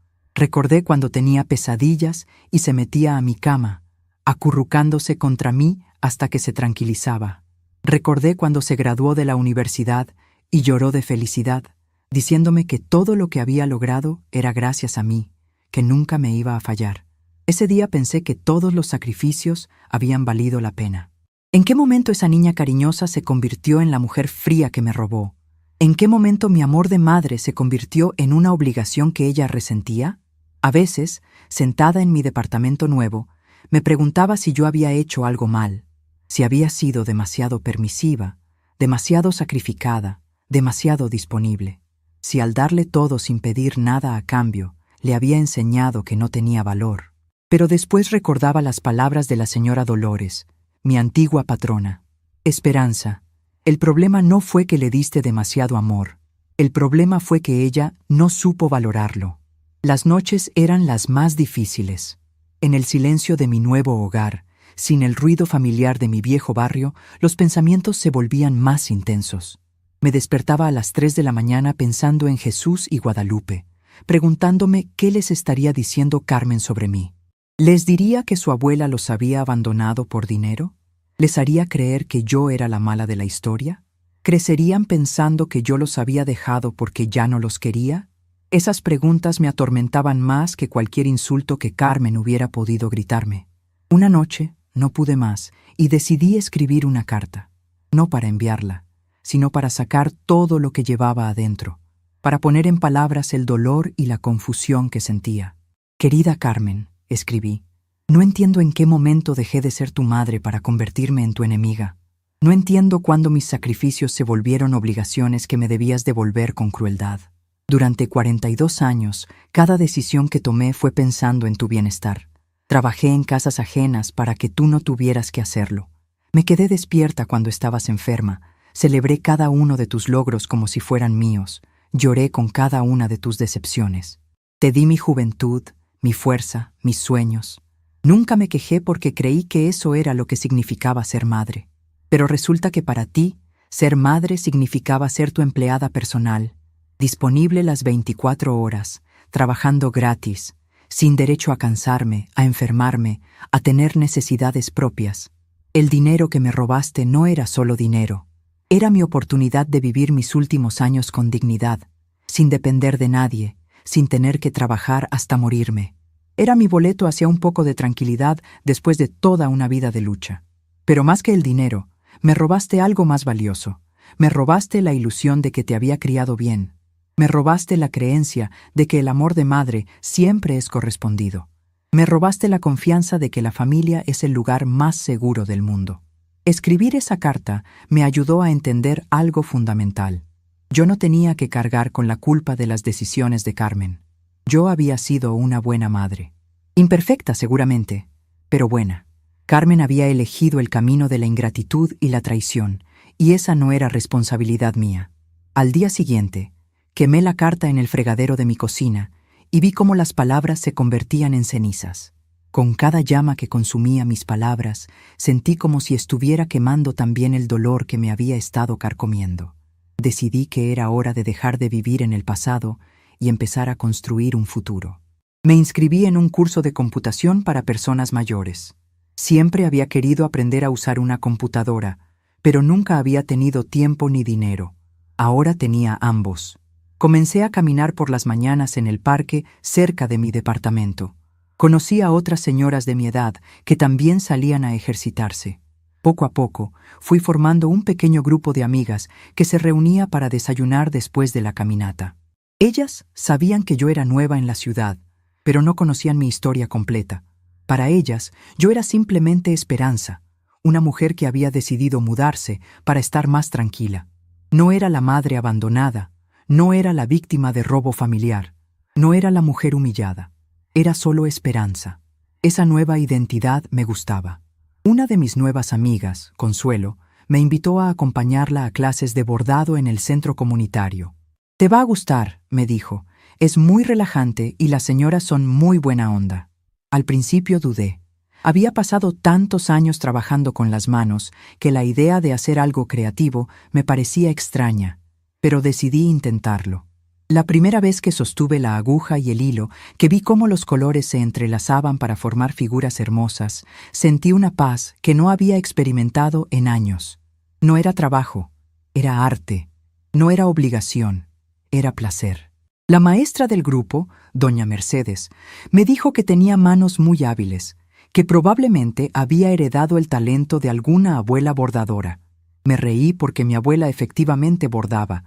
Recordé cuando tenía pesadillas y se metía a mi cama, acurrucándose contra mí hasta que se tranquilizaba. Recordé cuando se graduó de la universidad y lloró de felicidad, diciéndome que todo lo que había logrado era gracias a mí, que nunca me iba a fallar. Ese día pensé que todos los sacrificios habían valido la pena. ¿En qué momento esa niña cariñosa se convirtió en la mujer fría que me robó? ¿En qué momento mi amor de madre se convirtió en una obligación que ella resentía? A veces, sentada en mi departamento nuevo, me preguntaba si yo había hecho algo mal, si había sido demasiado permisiva, demasiado sacrificada, demasiado disponible, si al darle todo sin pedir nada a cambio, le había enseñado que no tenía valor. Pero después recordaba las palabras de la señora Dolores, mi antigua patrona. Esperanza, el problema no fue que le diste demasiado amor. El problema fue que ella no supo valorarlo. Las noches eran las más difíciles. En el silencio de mi nuevo hogar, sin el ruido familiar de mi viejo barrio, los pensamientos se volvían más intensos. Me despertaba a las 3 de la mañana pensando en Jesús y Guadalupe, preguntándome qué les estaría diciendo Carmen sobre mí. ¿Les diría que su abuela los había abandonado por dinero? ¿Les haría creer que yo era la mala de la historia? ¿Crecerían pensando que yo los había dejado porque ya no los quería? Esas preguntas me atormentaban más que cualquier insulto que Carmen hubiera podido gritarme. Una noche no pude más y decidí escribir una carta, no para enviarla, sino para sacar todo lo que llevaba adentro, para poner en palabras el dolor y la confusión que sentía. Querida Carmen, escribí, no entiendo en qué momento dejé de ser tu madre para convertirme en tu enemiga. No entiendo cuándo mis sacrificios se volvieron obligaciones que me debías devolver con crueldad. Durante 42 años, cada decisión que tomé fue pensando en tu bienestar. Trabajé en casas ajenas para que tú no tuvieras que hacerlo. Me quedé despierta cuando estabas enferma. Celebré cada uno de tus logros como si fueran míos. Lloré con cada una de tus decepciones. Te di mi juventud, mi fuerza, mis sueños. Nunca me quejé porque creí que eso era lo que significaba ser madre. Pero resulta que para ti, ser madre significaba ser tu empleada personal, disponible las 24 horas, trabajando gratis, sin derecho a cansarme, a enfermarme, a tener necesidades propias. El dinero que me robaste no era solo dinero. Era mi oportunidad de vivir mis últimos años con dignidad, sin depender de nadie, sin tener que trabajar hasta morirme. Era mi boleto hacia un poco de tranquilidad después de toda una vida de lucha. Pero más que el dinero, me robaste algo más valioso. Me robaste la ilusión de que te había criado bien. Me robaste la creencia de que el amor de madre siempre es correspondido. Me robaste la confianza de que la familia es el lugar más seguro del mundo. Escribir esa carta me ayudó a entender algo fundamental. Yo no tenía que cargar con la culpa de las decisiones de Carmen. Yo había sido una buena madre. Imperfecta seguramente, pero buena. Carmen había elegido el camino de la ingratitud y la traición, y esa no era responsabilidad mía. Al día siguiente, quemé la carta en el fregadero de mi cocina y vi cómo las palabras se convertían en cenizas. Con cada llama que consumía mis palabras, sentí como si estuviera quemando también el dolor que me había estado carcomiendo. Decidí que era hora de dejar de vivir en el pasado y empezar a construir un futuro. Me inscribí en un curso de computación para personas mayores. Siempre había querido aprender a usar una computadora, pero nunca había tenido tiempo ni dinero. Ahora tenía ambos. Comencé a caminar por las mañanas en el parque cerca de mi departamento. Conocí a otras señoras de mi edad que también salían a ejercitarse. Poco a poco, fui formando un pequeño grupo de amigas que se reunía para desayunar después de la caminata. Ellas sabían que yo era nueva en la ciudad, pero no conocían mi historia completa. Para ellas, yo era simplemente Esperanza, una mujer que había decidido mudarse para estar más tranquila. No era la madre abandonada, no era la víctima de robo familiar, no era la mujer humillada. Era solo Esperanza. Esa nueva identidad me gustaba. Una de mis nuevas amigas, Consuelo, me invitó a acompañarla a clases de bordado en el centro comunitario. «Te va a gustar», me dijo. «Es muy relajante y las señoras son muy buena onda». Al principio dudé. Había pasado tantos años trabajando con las manos que la idea de hacer algo creativo me parecía extraña, pero decidí intentarlo. La primera vez que sostuve la aguja y el hilo, que vi cómo los colores se entrelazaban para formar figuras hermosas, sentí una paz que no había experimentado en años. No era trabajo, era arte. No era obligación, era placer. La maestra del grupo, doña Mercedes, me dijo que tenía manos muy hábiles, que probablemente había heredado el talento de alguna abuela bordadora. Me reí porque mi abuela efectivamente bordaba,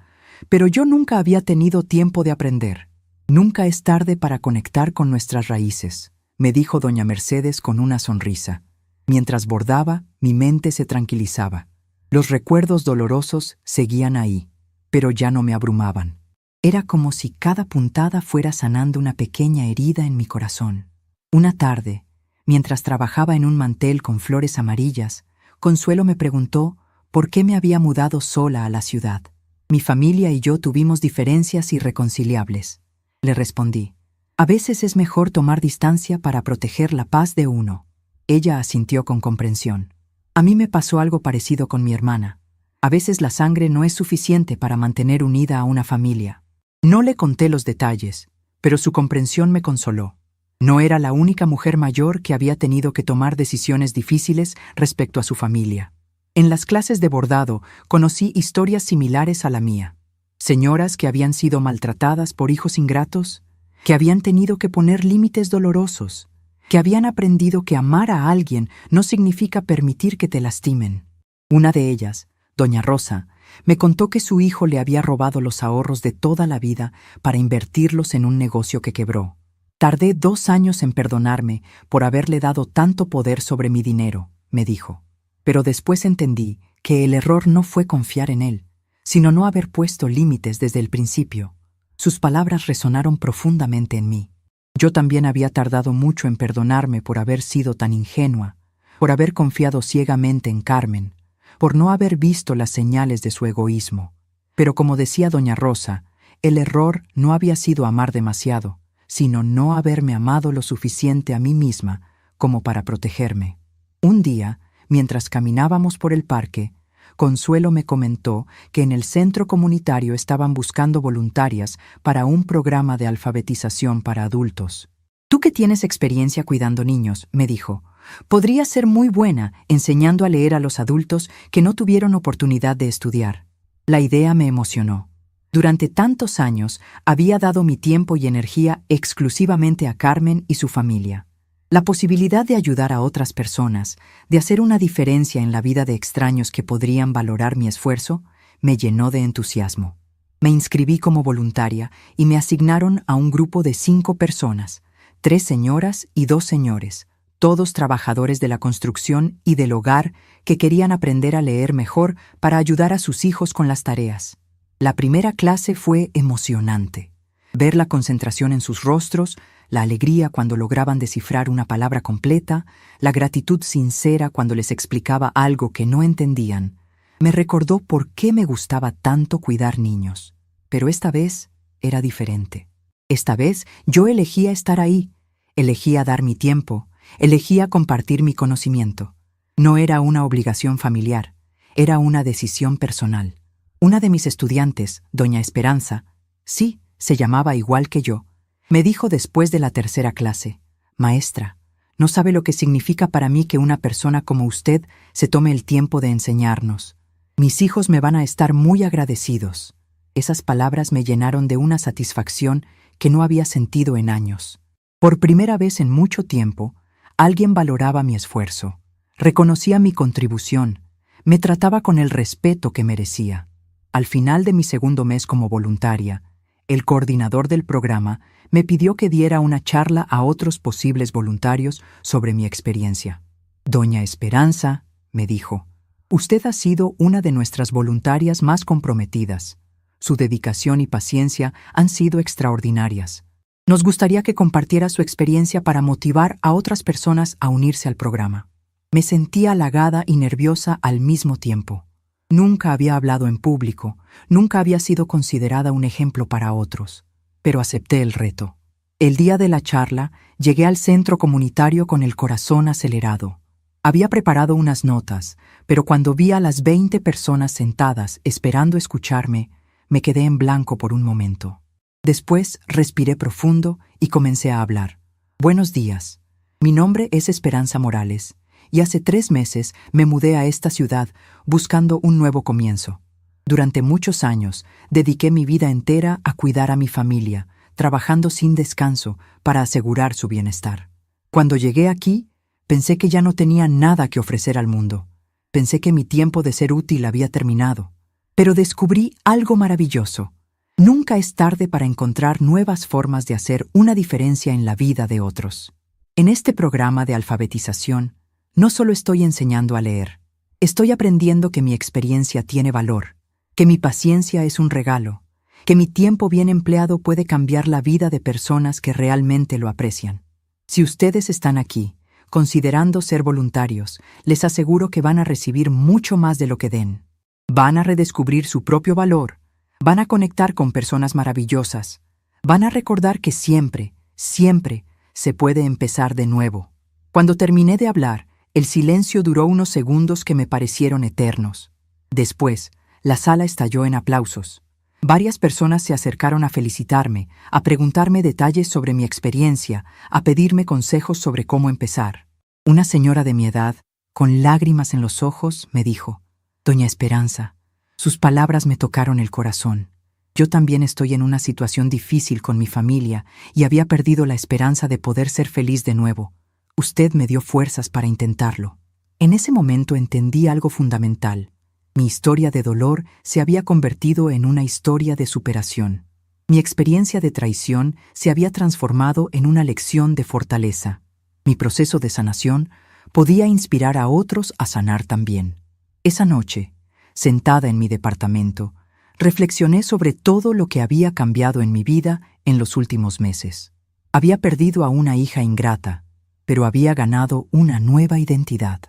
pero yo nunca había tenido tiempo de aprender. Nunca es tarde para conectar con nuestras raíces, me dijo doña Mercedes con una sonrisa. Mientras bordaba, mi mente se tranquilizaba. Los recuerdos dolorosos seguían ahí, pero ya no me abrumaban. Era como si cada puntada fuera sanando una pequeña herida en mi corazón. Una tarde, mientras trabajaba en un mantel con flores amarillas, Consuelo me preguntó por qué me había mudado sola a la ciudad. Mi familia y yo tuvimos diferencias irreconciliables. Le respondí: a veces es mejor tomar distancia para proteger la paz de uno. Ella asintió con comprensión. A mí me pasó algo parecido con mi hermana. A veces la sangre no es suficiente para mantener unida a una familia. No le conté los detalles, pero su comprensión me consoló. No era la única mujer mayor que había tenido que tomar decisiones difíciles respecto a su familia. En las clases de bordado conocí historias similares a la mía. Señoras que habían sido maltratadas por hijos ingratos, que habían tenido que poner límites dolorosos, que habían aprendido que amar a alguien no significa permitir que te lastimen. Una de ellas, doña Rosa, me contó que su hijo le había robado los ahorros de toda la vida para invertirlos en un negocio que quebró. Tardé 2 años en perdonarme por haberle dado tanto poder sobre mi dinero, me dijo. Pero después entendí que el error no fue confiar en él, sino no haber puesto límites desde el principio. Sus palabras resonaron profundamente en mí. Yo también había tardado mucho en perdonarme por haber sido tan ingenua, por haber confiado ciegamente en Carmen, por no haber visto las señales de su egoísmo. Pero como decía doña Rosa, el error no había sido amar demasiado, sino no haberme amado lo suficiente a mí misma como para protegerme. Un día, mientras caminábamos por el parque, Consuelo me comentó que en el centro comunitario estaban buscando voluntarias para un programa de alfabetización para adultos. Tú que tienes experiencia cuidando niños, me dijo, podrías ser muy buena enseñando a leer a los adultos que no tuvieron oportunidad de estudiar. La idea me emocionó. Durante tantos años había dado mi tiempo y energía exclusivamente a Carmen y su familia. La posibilidad de ayudar a otras personas, de hacer una diferencia en la vida de extraños que podrían valorar mi esfuerzo, me llenó de entusiasmo. Me inscribí como voluntaria y me asignaron a un grupo de 5 personas, 3 señoras y 2 señores, todos trabajadores de la construcción y del hogar que querían aprender a leer mejor para ayudar a sus hijos con las tareas. La primera clase fue emocionante. Ver la concentración en sus rostros, la alegría cuando lograban descifrar una palabra completa, la gratitud sincera cuando les explicaba algo que no entendían, me recordó por qué me gustaba tanto cuidar niños. Pero esta vez era diferente. Esta vez yo elegía estar ahí, elegía dar mi tiempo, elegía compartir mi conocimiento. No era una obligación familiar, era una decisión personal. Una de mis estudiantes, doña Esperanza, sí, se llamaba igual que yo, me dijo después de la tercera clase: maestra, no sabe lo que significa para mí que una persona como usted se tome el tiempo de enseñarnos. Mis hijos me van a estar muy agradecidos. Esas palabras me llenaron de una satisfacción que no había sentido en años. Por primera vez en mucho tiempo, alguien valoraba mi esfuerzo, reconocía mi contribución, me trataba con el respeto que merecía. Al final de mi segundo mes como voluntaria, el coordinador del programa me pidió que diera una charla a otros posibles voluntarios sobre mi experiencia. Doña Esperanza, me dijo, usted ha sido una de nuestras voluntarias más comprometidas. Su dedicación y paciencia han sido extraordinarias. Nos gustaría que compartiera su experiencia para motivar a otras personas a unirse al programa. Me sentía halagada y nerviosa al mismo tiempo. Nunca había hablado en público, nunca había sido considerada un ejemplo para otros, pero acepté el reto. El día de la charla, llegué al centro comunitario con el corazón acelerado. Había preparado unas notas, pero cuando vi a las 20 personas sentadas esperando escucharme, me quedé en blanco por un momento. Después respiré profundo y comencé a hablar. Buenos días. Mi nombre es Esperanza Morales, y hace 3 meses me mudé a esta ciudad buscando un nuevo comienzo. Durante muchos años dediqué mi vida entera a cuidar a mi familia, trabajando sin descanso para asegurar su bienestar. Cuando llegué aquí, pensé que ya no tenía nada que ofrecer al mundo. Pensé que mi tiempo de ser útil había terminado. Pero descubrí algo maravilloso. Nunca es tarde para encontrar nuevas formas de hacer una diferencia en la vida de otros. En este programa de alfabetización, no solo estoy enseñando a leer, estoy aprendiendo que mi experiencia tiene valor, que mi paciencia es un regalo, que mi tiempo bien empleado puede cambiar la vida de personas que realmente lo aprecian. Si ustedes están aquí, considerando ser voluntarios, les aseguro que van a recibir mucho más de lo que den. Van a redescubrir su propio valor, van a conectar con personas maravillosas, van a recordar que siempre, siempre se puede empezar de nuevo. Cuando terminé de hablar, el silencio duró unos segundos que me parecieron eternos. Después, la sala estalló en aplausos. Varias personas se acercaron a felicitarme, a preguntarme detalles sobre mi experiencia, a pedirme consejos sobre cómo empezar. Una señora de mi edad, con lágrimas en los ojos, me dijo: «Doña Esperanza, sus palabras me tocaron el corazón. Yo también estoy en una situación difícil con mi familia y había perdido la esperanza de poder ser feliz de nuevo. Usted me dio fuerzas para intentarlo». En ese momento entendí algo fundamental. Mi historia de dolor se había convertido en una historia de superación. Mi experiencia de traición se había transformado en una lección de fortaleza. Mi proceso de sanación podía inspirar a otros a sanar también. Esa noche, sentada en mi departamento, reflexioné sobre todo lo que había cambiado en mi vida en los últimos meses. Había perdido a una hija ingrata, pero había ganado una nueva identidad.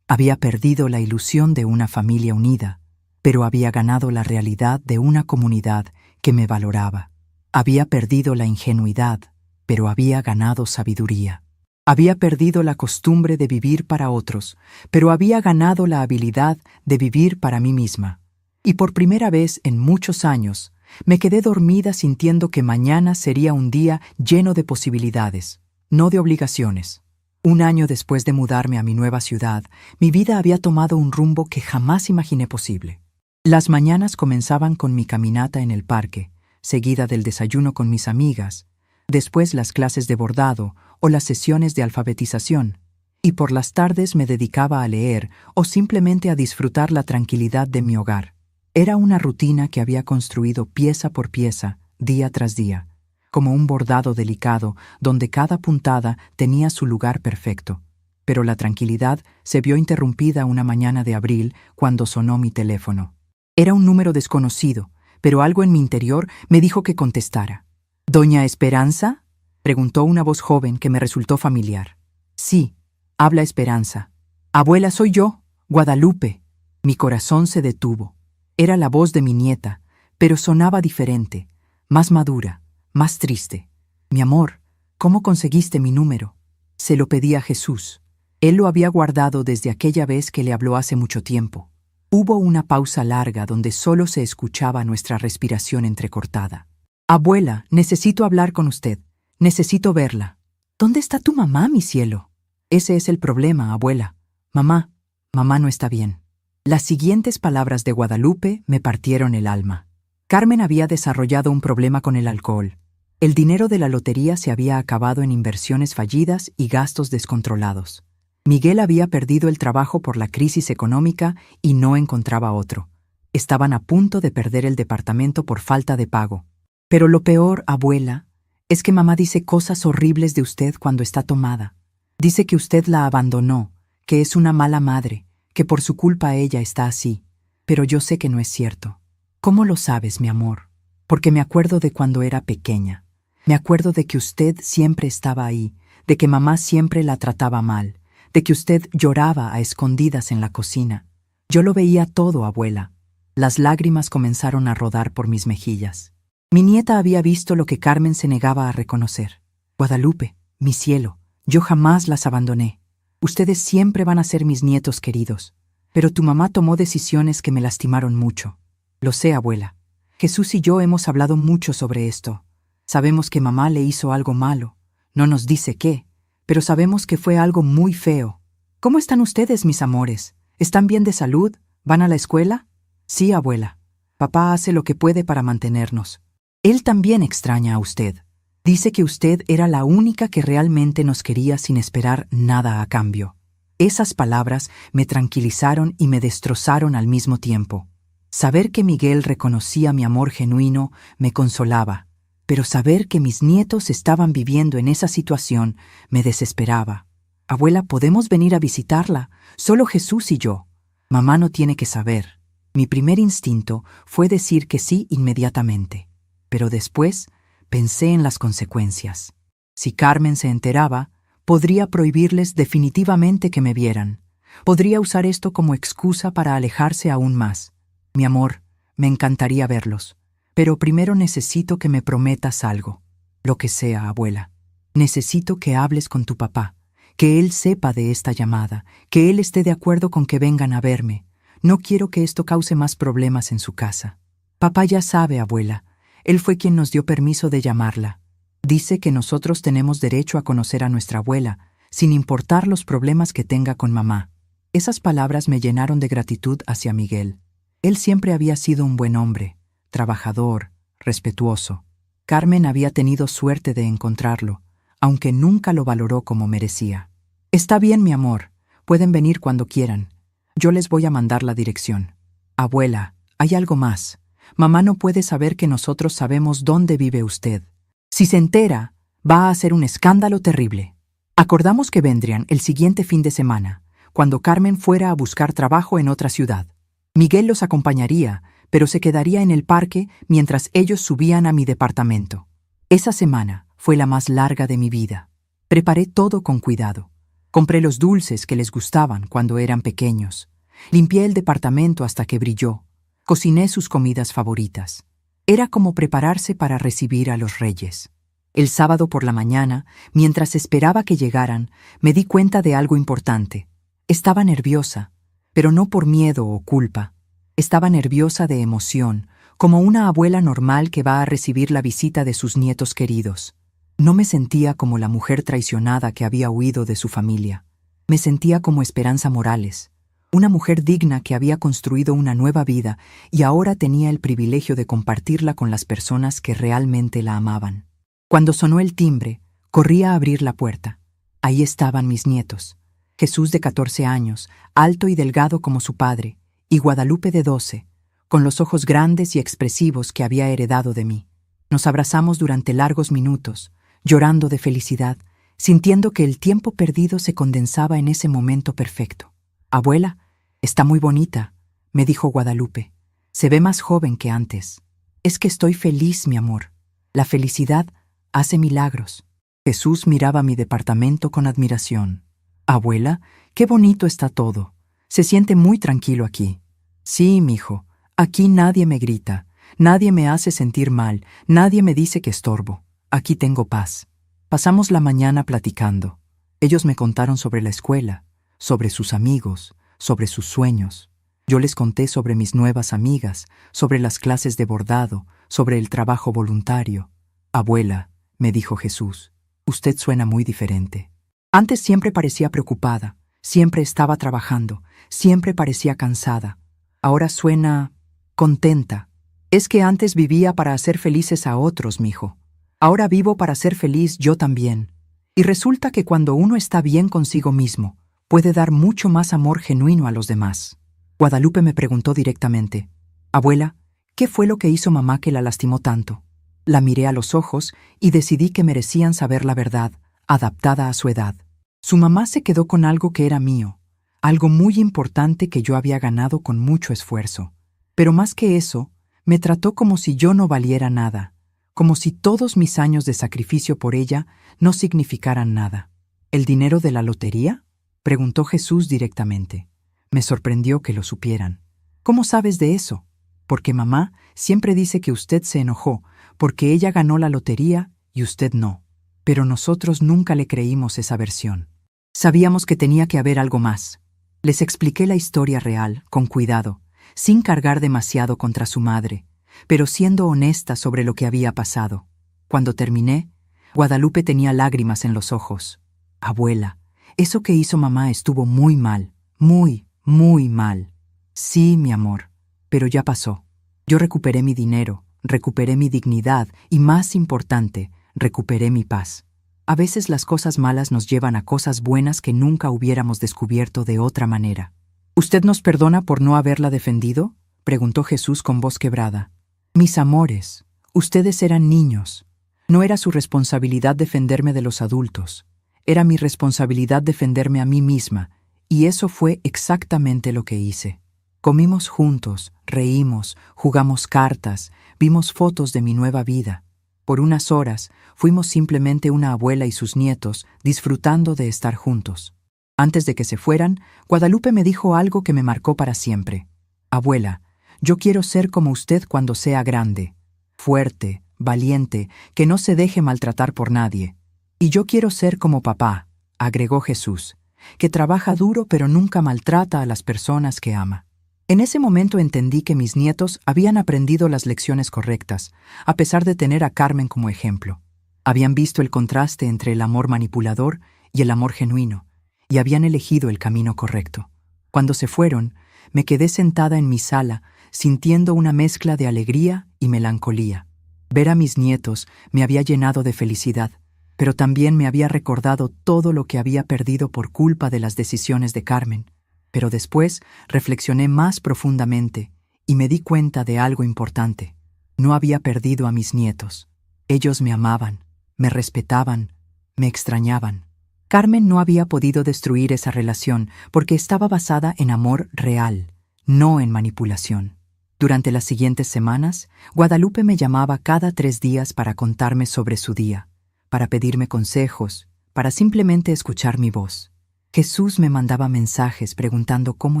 Había perdido la ilusión de una familia unida, pero había ganado la realidad de una comunidad que me valoraba. Había perdido la ingenuidad, pero había ganado sabiduría. Había perdido la costumbre de vivir para otros, pero había ganado la habilidad de vivir para mí misma. Y por primera vez en muchos años, me quedé dormida sintiendo que mañana sería un día lleno de posibilidades, no de obligaciones. Un año después de mudarme a mi nueva ciudad, mi vida había tomado un rumbo que jamás imaginé posible. Las mañanas comenzaban con mi caminata en el parque, seguida del desayuno con mis amigas, después las clases de bordado o las sesiones de alfabetización, y por las tardes me dedicaba a leer o simplemente a disfrutar la tranquilidad de mi hogar. Era una rutina que había construido pieza por pieza, día tras día, como un bordado delicado donde cada puntada tenía su lugar perfecto. Pero la tranquilidad se vio interrumpida una mañana de abril cuando sonó mi teléfono. Era un número desconocido, pero algo en mi interior me dijo que contestara. «¿Doña Esperanza?», preguntó una voz joven que me resultó familiar. «Sí, habla Esperanza». «Abuela, soy yo, Guadalupe». Mi corazón se detuvo. Era la voz de mi nieta, pero sonaba diferente, más madura, más triste. «Mi amor, ¿cómo conseguiste mi número?». Se lo pedí a Jesús. Él lo había guardado desde aquella vez que le habló hace mucho tiempo. Hubo una pausa larga donde solo se escuchaba nuestra respiración entrecortada. «Abuela, necesito hablar con usted. Necesito verla». «¿Dónde está tu mamá, mi cielo?». «Ese es el problema, abuela. Mamá no está bien». Las siguientes palabras de Guadalupe me partieron el alma. Carmen había desarrollado un problema con el alcohol. El dinero de la lotería se había acabado en inversiones fallidas y gastos descontrolados. Miguel había perdido el trabajo por la crisis económica y no encontraba otro. Estaban a punto de perder el departamento por falta de pago. Pero lo peor, abuela, es que mamá dice cosas horribles de usted cuando está tomada. Dice que usted la abandonó, que es una mala madre, que por su culpa ella está así. Pero yo sé que no es cierto. ¿Cómo lo sabes, mi amor? Porque me acuerdo de cuando era pequeña. Me acuerdo de que usted siempre estaba ahí, de que mamá siempre la trataba mal, de que usted lloraba a escondidas en la cocina. Yo lo veía todo, abuela. Las lágrimas comenzaron a rodar por mis mejillas. Mi nieta había visto lo que Carmen se negaba a reconocer. «Guadalupe, mi cielo, yo jamás las abandoné. Ustedes siempre van a ser mis nietos queridos. Pero tu mamá tomó decisiones que me lastimaron mucho». «Lo sé, abuela. Jesús y yo hemos hablado mucho sobre esto. Sabemos que mamá le hizo algo malo. No nos dice qué, pero sabemos que fue algo muy feo. ¿Cómo están ustedes, mis amores? ¿Están bien de salud? ¿Van a la escuela?». «Sí, abuela. Papá hace lo que puede para mantenernos. Él también extraña a usted. Dice que usted era la única que realmente nos quería sin esperar nada a cambio». Esas palabras me tranquilizaron y me destrozaron al mismo tiempo. Saber que Miguel reconocía mi amor genuino me consolaba, pero saber que mis nietos estaban viviendo en esa situación me desesperaba. «Abuela, ¿podemos venir a visitarla? Solo Jesús y yo». «Mamá no tiene que saber». Mi primer instinto fue decir que sí inmediatamente, pero después pensé en las consecuencias. Si Carmen se enteraba, Podría prohibirles definitivamente que me vieran. Podría usar esto como excusa para alejarse aún más. Mi amor, me encantaría verlos. Pero primero necesito que me prometas algo. Lo que sea, abuela. Necesito que hables con tu papá, que él sepa de esta llamada, que él esté de acuerdo con que vengan a verme. No quiero que esto cause más problemas en su casa. Papá ya sabe, abuela. Él fue quien nos dio permiso de llamarla. Dice que nosotros tenemos derecho a conocer a nuestra abuela, sin importar los problemas que tenga con mamá. Esas palabras me llenaron de gratitud hacia Miguel. Él siempre había sido un buen hombre, trabajador, respetuoso. Carmen había tenido suerte de encontrarlo, aunque nunca lo valoró como merecía. Está bien, mi amor. Pueden venir cuando quieran. Yo les voy a mandar la dirección. Abuela, hay algo más. Mamá no puede saber que nosotros sabemos dónde vive usted. Si se entera, va a hacer un escándalo terrible. Acordamos que vendrían el siguiente fin de semana, cuando Carmen fuera a buscar trabajo en otra ciudad. Miguel los acompañaría, pero se quedaría en el parque mientras ellos subían a mi departamento. Esa semana fue la más larga de mi vida. Preparé todo con cuidado. Compré los dulces que les gustaban cuando eran pequeños. Limpié el departamento hasta que brilló. Cociné sus comidas favoritas. Era como prepararse para recibir a los reyes. El sábado por la mañana, mientras esperaba que llegaran, me di cuenta de algo importante. Estaba nerviosa, pero no por miedo o culpa. Estaba nerviosa de emoción, como una abuela normal que va a recibir la visita de sus nietos queridos. No me sentía como la mujer traicionada que había huido de su familia. Me sentía como Esperanza Morales, una mujer digna que había construido una nueva vida y ahora tenía el privilegio de compartirla con las personas que realmente la amaban. Cuando sonó el timbre, corrí a abrir la puerta. Ahí estaban mis nietos. Jesús de 14 años, alto y delgado como su padre, y Guadalupe de 12, con los ojos grandes y expresivos que había heredado de mí. Nos abrazamos durante largos minutos, llorando de felicidad, sintiendo que el tiempo perdido se condensaba en ese momento perfecto. Abuela, está muy bonita, me dijo Guadalupe. Se ve más joven que antes. Es que estoy feliz, mi amor. La felicidad hace milagros. Jesús miraba mi departamento con admiración. Abuela, qué bonito está todo. Se siente muy tranquilo aquí. Sí, mijo, aquí nadie me grita, nadie me hace sentir mal, nadie me dice que estorbo. Aquí tengo paz. Pasamos la mañana platicando. Ellos me contaron sobre la escuela, sobre sus amigos, sobre sus sueños. Yo les conté sobre mis nuevas amigas, sobre las clases de bordado, sobre el trabajo voluntario. Abuela, me dijo Jesús, usted suena muy diferente. Antes siempre parecía preocupada, siempre estaba trabajando, siempre parecía cansada. Ahora suena contenta. Es que antes vivía para hacer felices a otros, mijo. Ahora vivo para ser feliz yo también. Y resulta que cuando uno está bien consigo mismo, puede dar mucho más amor genuino a los demás. Guadalupe me preguntó directamente, Abuela, ¿qué fue lo que hizo mamá que la lastimó tanto? La miré a los ojos y decidí que merecían saber la verdad, adaptada a su edad. Su mamá se quedó con algo que era mío, algo muy importante que yo había ganado con mucho esfuerzo. Pero más que eso, me trató como si yo no valiera nada, como si todos mis años de sacrificio por ella no significaran nada. ¿El dinero de la lotería?, preguntó Jesús directamente. Me sorprendió que lo supieran. ¿Cómo sabes de eso? Porque mamá siempre dice que usted se enojó porque ella ganó la lotería y usted no. Pero nosotros nunca le creímos esa versión. Sabíamos que tenía que haber algo más. Les expliqué la historia real, con cuidado, sin cargar demasiado contra su madre, pero siendo honesta sobre lo que había pasado. Cuando terminé, Guadalupe tenía lágrimas en los ojos. Abuela, eso que hizo mamá estuvo muy mal, muy, muy mal. Sí, mi amor, pero ya pasó. Yo recuperé mi dinero, recuperé mi dignidad y, más importante, recuperé mi paz. A veces las cosas malas nos llevan a cosas buenas que nunca hubiéramos descubierto de otra manera. ¿Usted nos perdona por no haberla defendido?, preguntó Jesús con voz quebrada. Mis amores, ustedes eran niños. No era su responsabilidad defenderme de los adultos. Era mi responsabilidad defenderme a mí misma, y eso fue exactamente lo que hice. Comimos juntos, reímos, jugamos cartas, vimos fotos de mi nueva vida. Por unas horas fuimos simplemente una abuela y sus nietos disfrutando de estar juntos. Antes de que se fueran, Guadalupe me dijo algo que me marcó para siempre. Abuela, yo quiero ser como usted cuando sea grande, fuerte, valiente, que no se deje maltratar por nadie. Y yo quiero ser como papá, agregó Jesús, que trabaja duro pero nunca maltrata a las personas que ama. En ese momento entendí que mis nietos habían aprendido las lecciones correctas, a pesar de tener a Carmen como ejemplo. Habían visto el contraste entre el amor manipulador y el amor genuino, y habían elegido el camino correcto. Cuando se fueron, me quedé sentada en mi sala, sintiendo una mezcla de alegría y melancolía. Ver a mis nietos me había llenado de felicidad, pero también me había recordado todo lo que había perdido por culpa de las decisiones de Carmen. Pero después reflexioné más profundamente y me di cuenta de algo importante. No había perdido a mis nietos. Ellos me amaban, me respetaban, me extrañaban. Carmen no había podido destruir esa relación porque estaba basada en amor real, no en manipulación. Durante las siguientes semanas, Guadalupe me llamaba cada 3 días para contarme sobre su día, para pedirme consejos, para simplemente escuchar mi voz. Jesús me mandaba mensajes preguntando cómo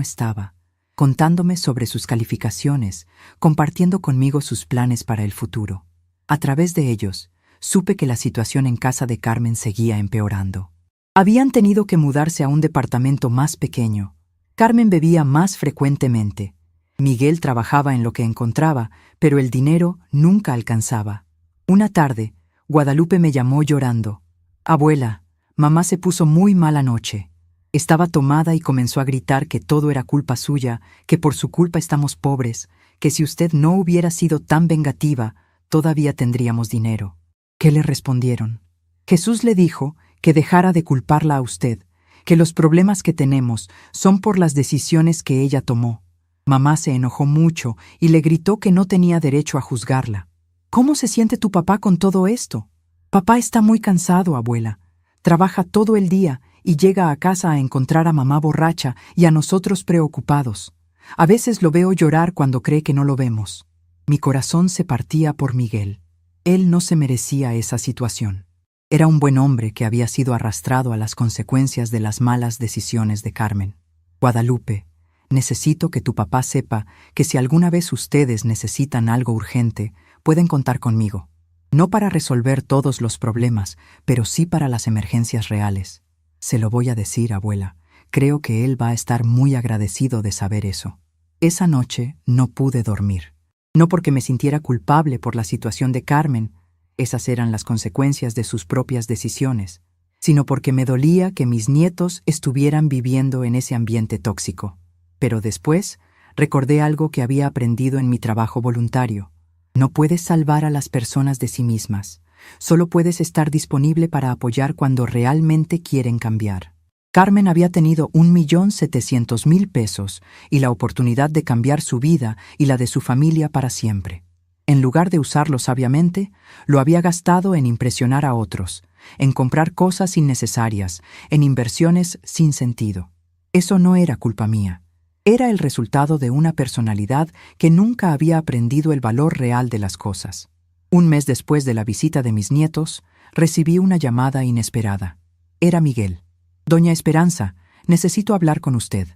estaba, contándome sobre sus calificaciones, compartiendo conmigo sus planes para el futuro. A través de ellos, supe que la situación en casa de Carmen seguía empeorando. Habían tenido que mudarse a un departamento más pequeño. Carmen bebía más frecuentemente. Miguel trabajaba en lo que encontraba, pero el dinero nunca alcanzaba. Una tarde, Guadalupe me llamó llorando. Abuela, mamá se puso muy mal anoche. Estaba tomada y comenzó a gritar que todo era culpa suya, que por su culpa estamos pobres, que si usted no hubiera sido tan vengativa, todavía tendríamos dinero. ¿Qué le respondieron? Jesús le dijo que dejara de culparla a usted, que los problemas que tenemos son por las decisiones que ella tomó. Mamá se enojó mucho y le gritó que no tenía derecho a juzgarla. ¿Cómo se siente tu papá con todo esto? Papá está muy cansado, abuela. Trabaja todo el día y llega a casa a encontrar a mamá borracha y a nosotros preocupados. A veces lo veo llorar cuando cree que no lo vemos. Mi corazón se partía por Miguel. Él no se merecía esa situación. Era un buen hombre que había sido arrastrado a las consecuencias de las malas decisiones de Carmen. Guadalupe, necesito que tu papá sepa que si alguna vez ustedes necesitan algo urgente, pueden contar conmigo. No para resolver todos los problemas, pero sí para las emergencias reales. Se lo voy a decir, abuela. Creo que él va a estar muy agradecido de saber eso. Esa noche no pude dormir. No porque me sintiera culpable por la situación de Carmen, esas eran las consecuencias de sus propias decisiones, sino porque me dolía que mis nietos estuvieran viviendo en ese ambiente tóxico. Pero después recordé algo que había aprendido en mi trabajo voluntario. No puedes salvar a las personas de sí mismas. Solo puedes estar disponible para apoyar cuando realmente quieren cambiar. Carmen había tenido 1.700.000 pesos y la oportunidad de cambiar su vida y la de su familia para siempre. En lugar de usarlo sabiamente, lo había gastado en impresionar a otros, en comprar cosas innecesarias, en inversiones sin sentido. Eso no era culpa mía. Era el resultado de una personalidad que nunca había aprendido el valor real de las cosas. Un mes después de la visita de mis nietos, recibí una llamada inesperada. Era Miguel. Doña Esperanza, necesito hablar con usted.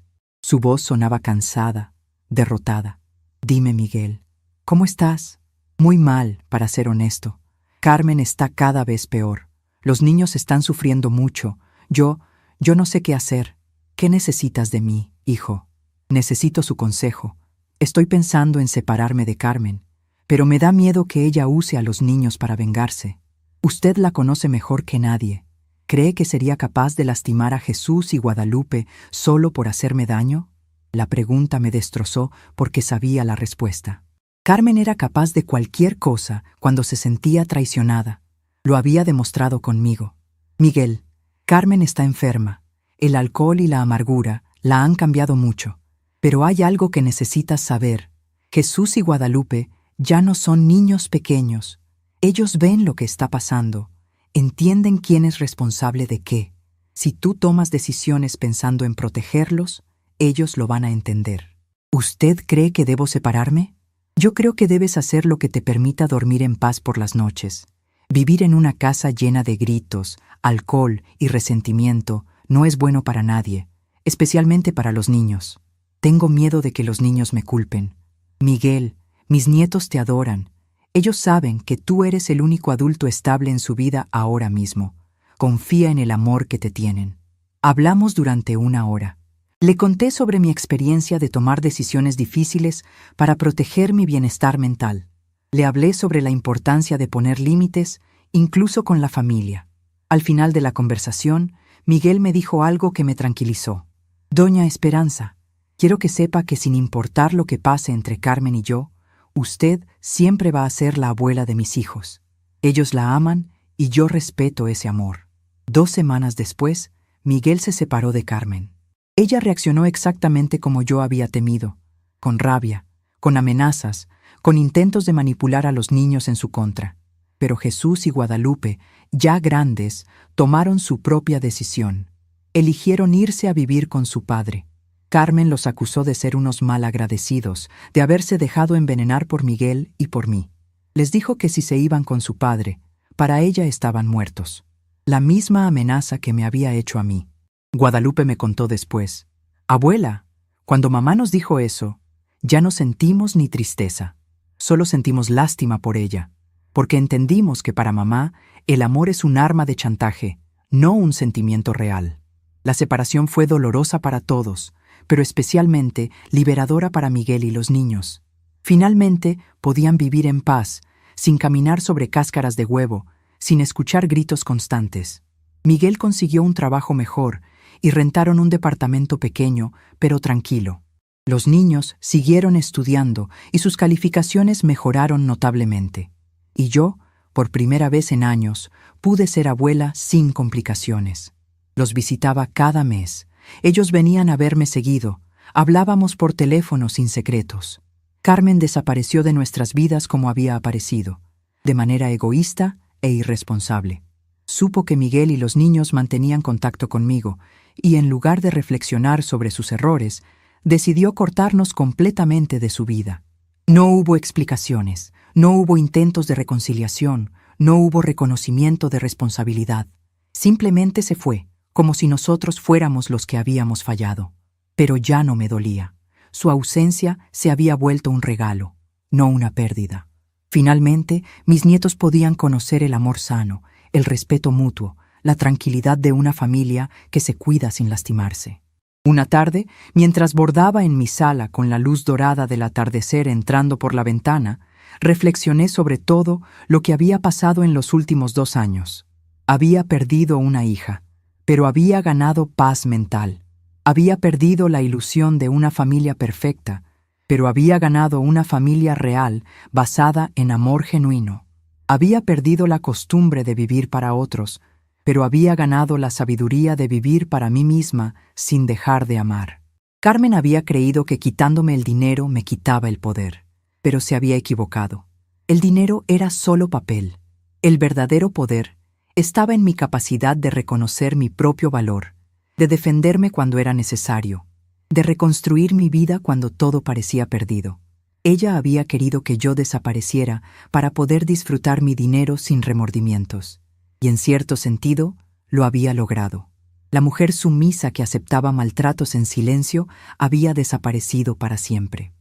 Su voz sonaba cansada, derrotada. Dime, Miguel, ¿cómo estás? Muy mal, para ser honesto. Carmen está cada vez peor. Los niños están sufriendo mucho. Yo no sé qué hacer. ¿Qué necesitas de mí, hijo? Necesito su consejo. Estoy pensando en separarme de Carmen, pero me da miedo que ella use a los niños para vengarse. Usted la conoce mejor que nadie. ¿Cree que sería capaz de lastimar a Jesús y Guadalupe solo por hacerme daño? La pregunta me destrozó porque sabía la respuesta. Carmen era capaz de cualquier cosa cuando se sentía traicionada. Lo había demostrado conmigo. Miguel, Carmen está enferma. El alcohol y la amargura la han cambiado mucho. Pero hay algo que necesitas saber. Jesús y Guadalupe ya no son niños pequeños. Ellos ven lo que está pasando. Entienden quién es responsable de qué. Si tú tomas decisiones pensando en protegerlos, ellos lo van a entender. ¿Usted cree que debo separarme? Yo creo que debes hacer lo que te permita dormir en paz por las noches. Vivir en una casa llena de gritos, alcohol y resentimiento no es bueno para nadie, especialmente para los niños. Tengo miedo de que los niños me culpen. Miguel, mis nietos te adoran. Ellos saben que tú eres el único adulto estable en su vida ahora mismo. Confía en el amor que te tienen. Hablamos durante 1 hora. Le conté sobre mi experiencia de tomar decisiones difíciles para proteger mi bienestar mental. Le hablé sobre la importancia de poner límites, incluso con la familia. Al final de la conversación, Miguel me dijo algo que me tranquilizó. Doña Esperanza, quiero que sepa que sin importar lo que pase entre Carmen y yo, usted siempre va a ser la abuela de mis hijos. Ellos la aman y yo respeto ese amor. 2 semanas después, Miguel se separó de Carmen. Ella reaccionó exactamente como yo había temido, con rabia, con amenazas, con intentos de manipular a los niños en su contra. Pero Jesús y Guadalupe, ya grandes, tomaron su propia decisión. Eligieron irse a vivir con su padre. Carmen los acusó de ser unos malagradecidos, de haberse dejado envenenar por Miguel y por mí. Les dijo que si se iban con su padre, para ella estaban muertos. La misma amenaza que me había hecho a mí. Guadalupe me contó después: Abuela, cuando mamá nos dijo eso, ya no sentimos ni tristeza. Solo sentimos lástima por ella, porque entendimos que para mamá el amor es un arma de chantaje, no un sentimiento real. La separación fue dolorosa para todos, pero especialmente liberadora para Miguel y los niños. Finalmente podían vivir en paz, sin caminar sobre cáscaras de huevo, sin escuchar gritos constantes. Miguel consiguió un trabajo mejor y rentaron un departamento pequeño, pero tranquilo. Los niños siguieron estudiando y sus calificaciones mejoraron notablemente. Y yo, por primera vez en años, pude ser abuela sin complicaciones. Los visitaba cada mes. Ellos venían a verme seguido. Hablábamos por teléfono sin secretos. Carmen desapareció de nuestras vidas como había aparecido, de manera egoísta e irresponsable. Supo que Miguel y los niños mantenían contacto conmigo, y en lugar de reflexionar sobre sus errores, decidió cortarnos completamente de su vida. No hubo explicaciones, no hubo intentos de reconciliación, no hubo reconocimiento de responsabilidad. Simplemente se fue, como si nosotros fuéramos los que habíamos fallado. Pero ya no me dolía. Su ausencia se había vuelto un regalo, no una pérdida. Finalmente, mis nietos podían conocer el amor sano, el respeto mutuo, la tranquilidad de una familia que se cuida sin lastimarse. Una tarde, mientras bordaba en mi sala con la luz dorada del atardecer entrando por la ventana, reflexioné sobre todo lo que había pasado en los últimos 2 años. Había perdido una hija, pero había ganado paz mental. Había perdido la ilusión de una familia perfecta, pero había ganado una familia real basada en amor genuino. Había perdido la costumbre de vivir para otros, pero había ganado la sabiduría de vivir para mí misma sin dejar de amar. Carmen había creído que quitándome el dinero me quitaba el poder, pero se había equivocado. El dinero era solo papel. El verdadero poder estaba en mi capacidad de reconocer mi propio valor, de defenderme cuando era necesario, de reconstruir mi vida cuando todo parecía perdido. Ella había querido que yo desapareciera para poder disfrutar mi dinero sin remordimientos. Y en cierto sentido, lo había logrado. La mujer sumisa que aceptaba maltratos en silencio había desaparecido para siempre.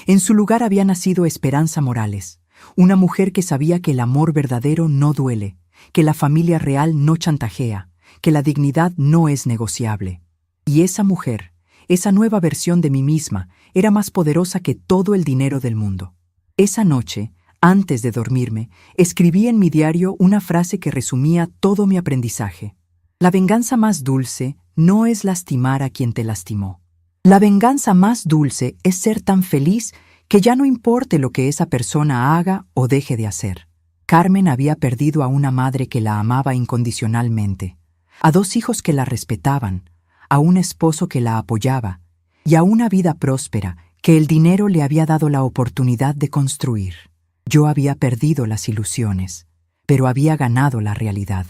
En su lugar había nacido Esperanza Morales, una mujer que sabía que el amor verdadero no duele, que la familia real no chantajea, que la dignidad no es negociable. Y esa mujer, esa nueva versión de mí misma, era más poderosa que todo el dinero del mundo. Esa noche, antes de dormirme, escribí en mi diario una frase que resumía todo mi aprendizaje. La venganza más dulce no es lastimar a quien te lastimó. La venganza más dulce es ser tan feliz que ya no importe lo que esa persona haga o deje de hacer. Carmen había perdido a una madre que la amaba incondicionalmente, a 2 hijos que la respetaban, a un esposo que la apoyaba y a una vida próspera que el dinero le había dado la oportunidad de construir. Yo había perdido las ilusiones, pero había ganado la realidad.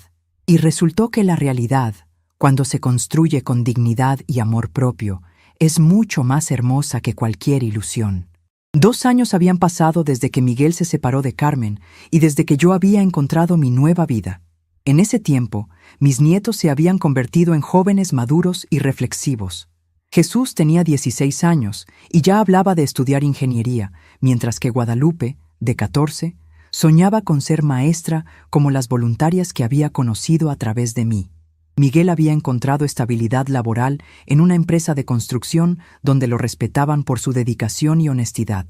Y resultó que la realidad, cuando se construye con dignidad y amor propio, es mucho más hermosa que cualquier ilusión. 2 años habían pasado desde que Miguel se separó de Carmen y desde que yo había encontrado mi nueva vida. En ese tiempo, mis nietos se habían convertido en jóvenes maduros y reflexivos. Jesús tenía 16 años y ya hablaba de estudiar ingeniería, mientras que Guadalupe, de 14, soñaba con ser maestra como las voluntarias que había conocido a través de mí. Miguel había encontrado estabilidad laboral en una empresa de construcción donde lo respetaban por su dedicación y honestidad.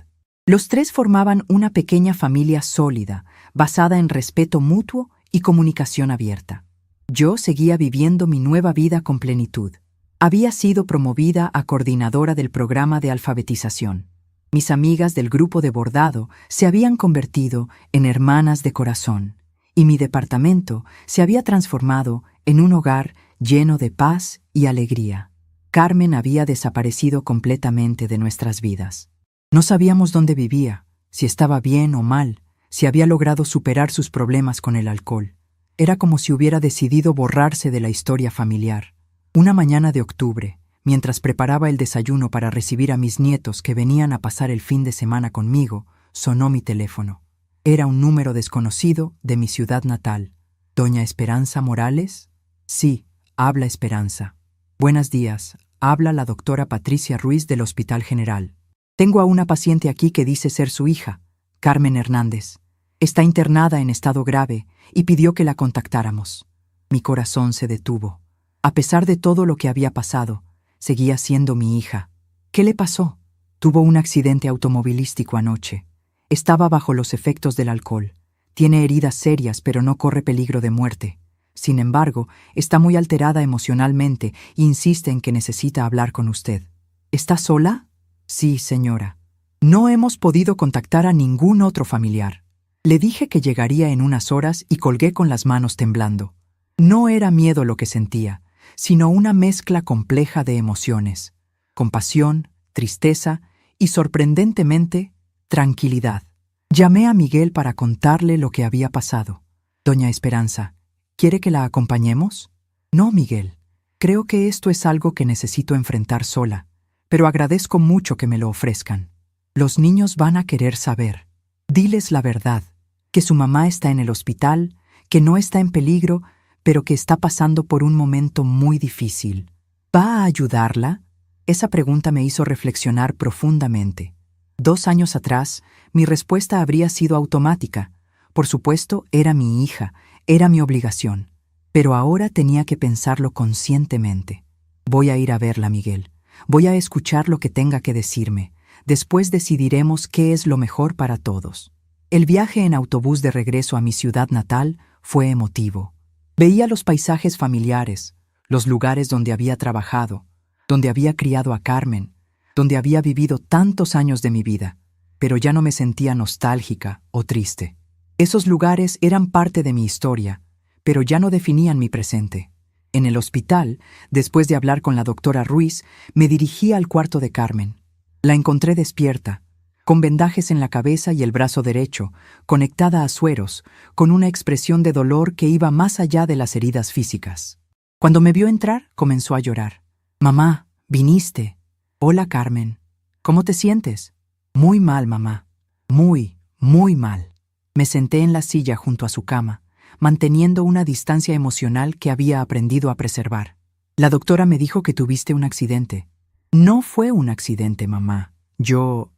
Los tres formaban una pequeña familia sólida, basada en respeto mutuo y comunicación abierta. Yo seguía viviendo mi nueva vida con plenitud. Había sido promovida a coordinadora del programa de alfabetización. Mis amigas del grupo de bordado se habían convertido en hermanas de corazón, y mi departamento se había transformado en un hogar lleno de paz y alegría. Carmen había desaparecido completamente de nuestras vidas. No sabíamos dónde vivía, si estaba bien o mal, si había logrado superar sus problemas con el alcohol. Era como si hubiera decidido borrarse de la historia familiar. Una mañana de octubre, mientras preparaba el desayuno para recibir a mis nietos que venían a pasar el fin de semana conmigo, sonó mi teléfono. Era un número desconocido de mi ciudad natal. ¿Doña Esperanza Morales? Sí, habla Esperanza. Buenos días, habla la doctora Patricia Ruiz del Hospital General. Tengo a una paciente aquí que dice ser su hija, Carmen Hernández. Está internada en estado grave y pidió que la contactáramos. Mi corazón se detuvo. A pesar de todo lo que había pasado, seguía siendo mi hija. ¿Qué le pasó? Tuvo un accidente automovilístico anoche. Estaba bajo los efectos del alcohol. Tiene heridas serias, pero no corre peligro de muerte. Sin embargo, está muy alterada emocionalmente e insiste en que necesita hablar con usted. ¿Está sola? Sí, señora. No hemos podido contactar a ningún otro familiar. Le dije que llegaría en unas horas y colgué con las manos temblando. No era miedo lo que sentía, sino una mezcla compleja de emociones: compasión, tristeza y, sorprendentemente, tranquilidad. Llamé a Miguel para contarle lo que había pasado. Doña Esperanza, ¿quiere que la acompañemos? No, Miguel. Creo que esto es algo que necesito enfrentar sola, pero agradezco mucho que me lo ofrezcan. Los niños van a querer saber. Diles la verdad, que su mamá está en el hospital, que no está en peligro, pero que está pasando por un momento muy difícil. ¿Va a ayudarla? Esa pregunta me hizo reflexionar profundamente. 2 años atrás, mi respuesta habría sido automática. Por supuesto, era mi hija, era mi obligación. Pero ahora tenía que pensarlo conscientemente. Voy a ir a verla, Miguel. Voy a escuchar lo que tenga que decirme. Después decidiremos qué es lo mejor para todos. El viaje en autobús de regreso a mi ciudad natal fue emotivo. Veía los paisajes familiares, los lugares donde había trabajado, donde había criado a Carmen, donde había vivido tantos años de mi vida, pero ya no me sentía nostálgica o triste. Esos lugares eran parte de mi historia, pero ya no definían mi presente. En el hospital, después de hablar con la doctora Ruiz, me dirigí al cuarto de Carmen. La encontré despierta, con vendajes en la cabeza y el brazo derecho, conectada a sueros, con una expresión de dolor que iba más allá de las heridas físicas. Cuando me vio entrar, comenzó a llorar. «Mamá, viniste». «Hola, Carmen. ¿Cómo te sientes?» «Muy mal, mamá. Muy, muy mal». Me senté en la silla junto a su cama, manteniendo una distancia emocional que había aprendido a preservar. «La doctora me dijo que tuviste un accidente». «No fue un accidente, mamá. Yo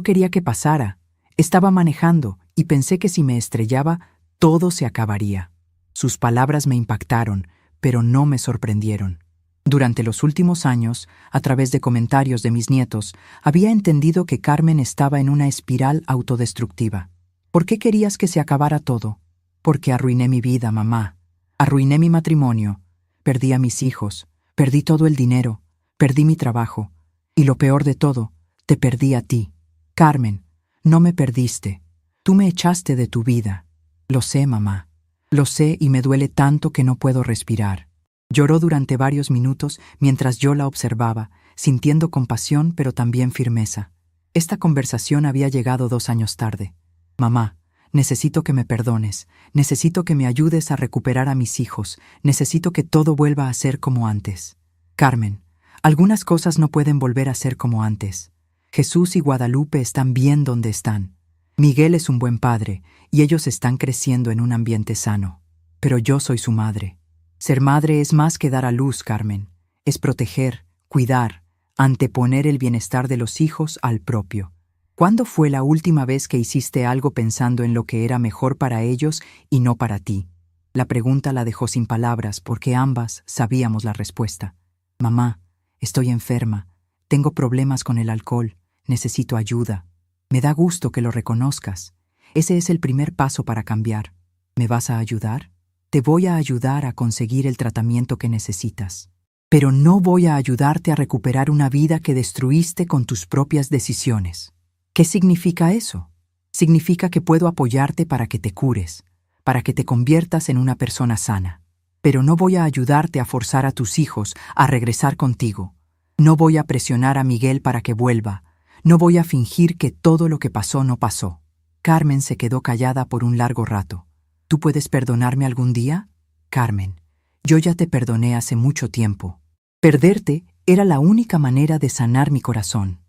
quería que pasara. Estaba manejando y pensé que si me estrellaba, todo se acabaría». Sus palabras me impactaron, pero no me sorprendieron. Durante los últimos años, a través de comentarios de mis nietos, había entendido que Carmen estaba en una espiral autodestructiva. ¿Por qué querías que se acabara todo? Porque arruiné mi vida, mamá. Arruiné mi matrimonio. Perdí a mis hijos. Perdí todo el dinero. Perdí mi trabajo. Y lo peor de todo, te perdí a ti. Carmen, no me perdiste. Tú me echaste de tu vida. Lo sé, mamá. Lo sé y me duele tanto que no puedo respirar. Lloró durante varios minutos mientras yo la observaba, sintiendo compasión pero también firmeza. Esta conversación había llegado 2 años tarde. Mamá, necesito que me perdones, necesito que me ayudes a recuperar a mis hijos, necesito que todo vuelva a ser como antes. Carmen, algunas cosas no pueden volver a ser como antes. Jesús y Guadalupe están bien donde están. Miguel es un buen padre y ellos están creciendo en un ambiente sano. Pero yo soy su madre. Ser madre es más que dar a luz, Carmen. Es proteger, cuidar, anteponer el bienestar de los hijos al propio. ¿Cuándo fue la última vez que hiciste algo pensando en lo que era mejor para ellos y no para ti? La pregunta la dejó sin palabras porque ambas sabíamos la respuesta. Mamá, estoy enferma, tengo problemas con el alcohol, necesito ayuda. Me da gusto que lo reconozcas. Ese es el primer paso para cambiar. ¿Me vas a ayudar? Te voy a ayudar a conseguir el tratamiento que necesitas. Pero no voy a ayudarte a recuperar una vida que destruiste con tus propias decisiones. ¿Qué significa eso? Significa que puedo apoyarte para que te cures, para que te conviertas en una persona sana. Pero no voy a ayudarte a forzar a tus hijos a regresar contigo. No voy a presionar a Miguel para que vuelva. No voy a fingir que todo lo que pasó no pasó. Carmen se quedó callada por un largo rato. ¿Tú puedes perdonarme algún día? Carmen, yo ya te perdoné hace mucho tiempo. Perderte era la única manera de sanar mi corazón.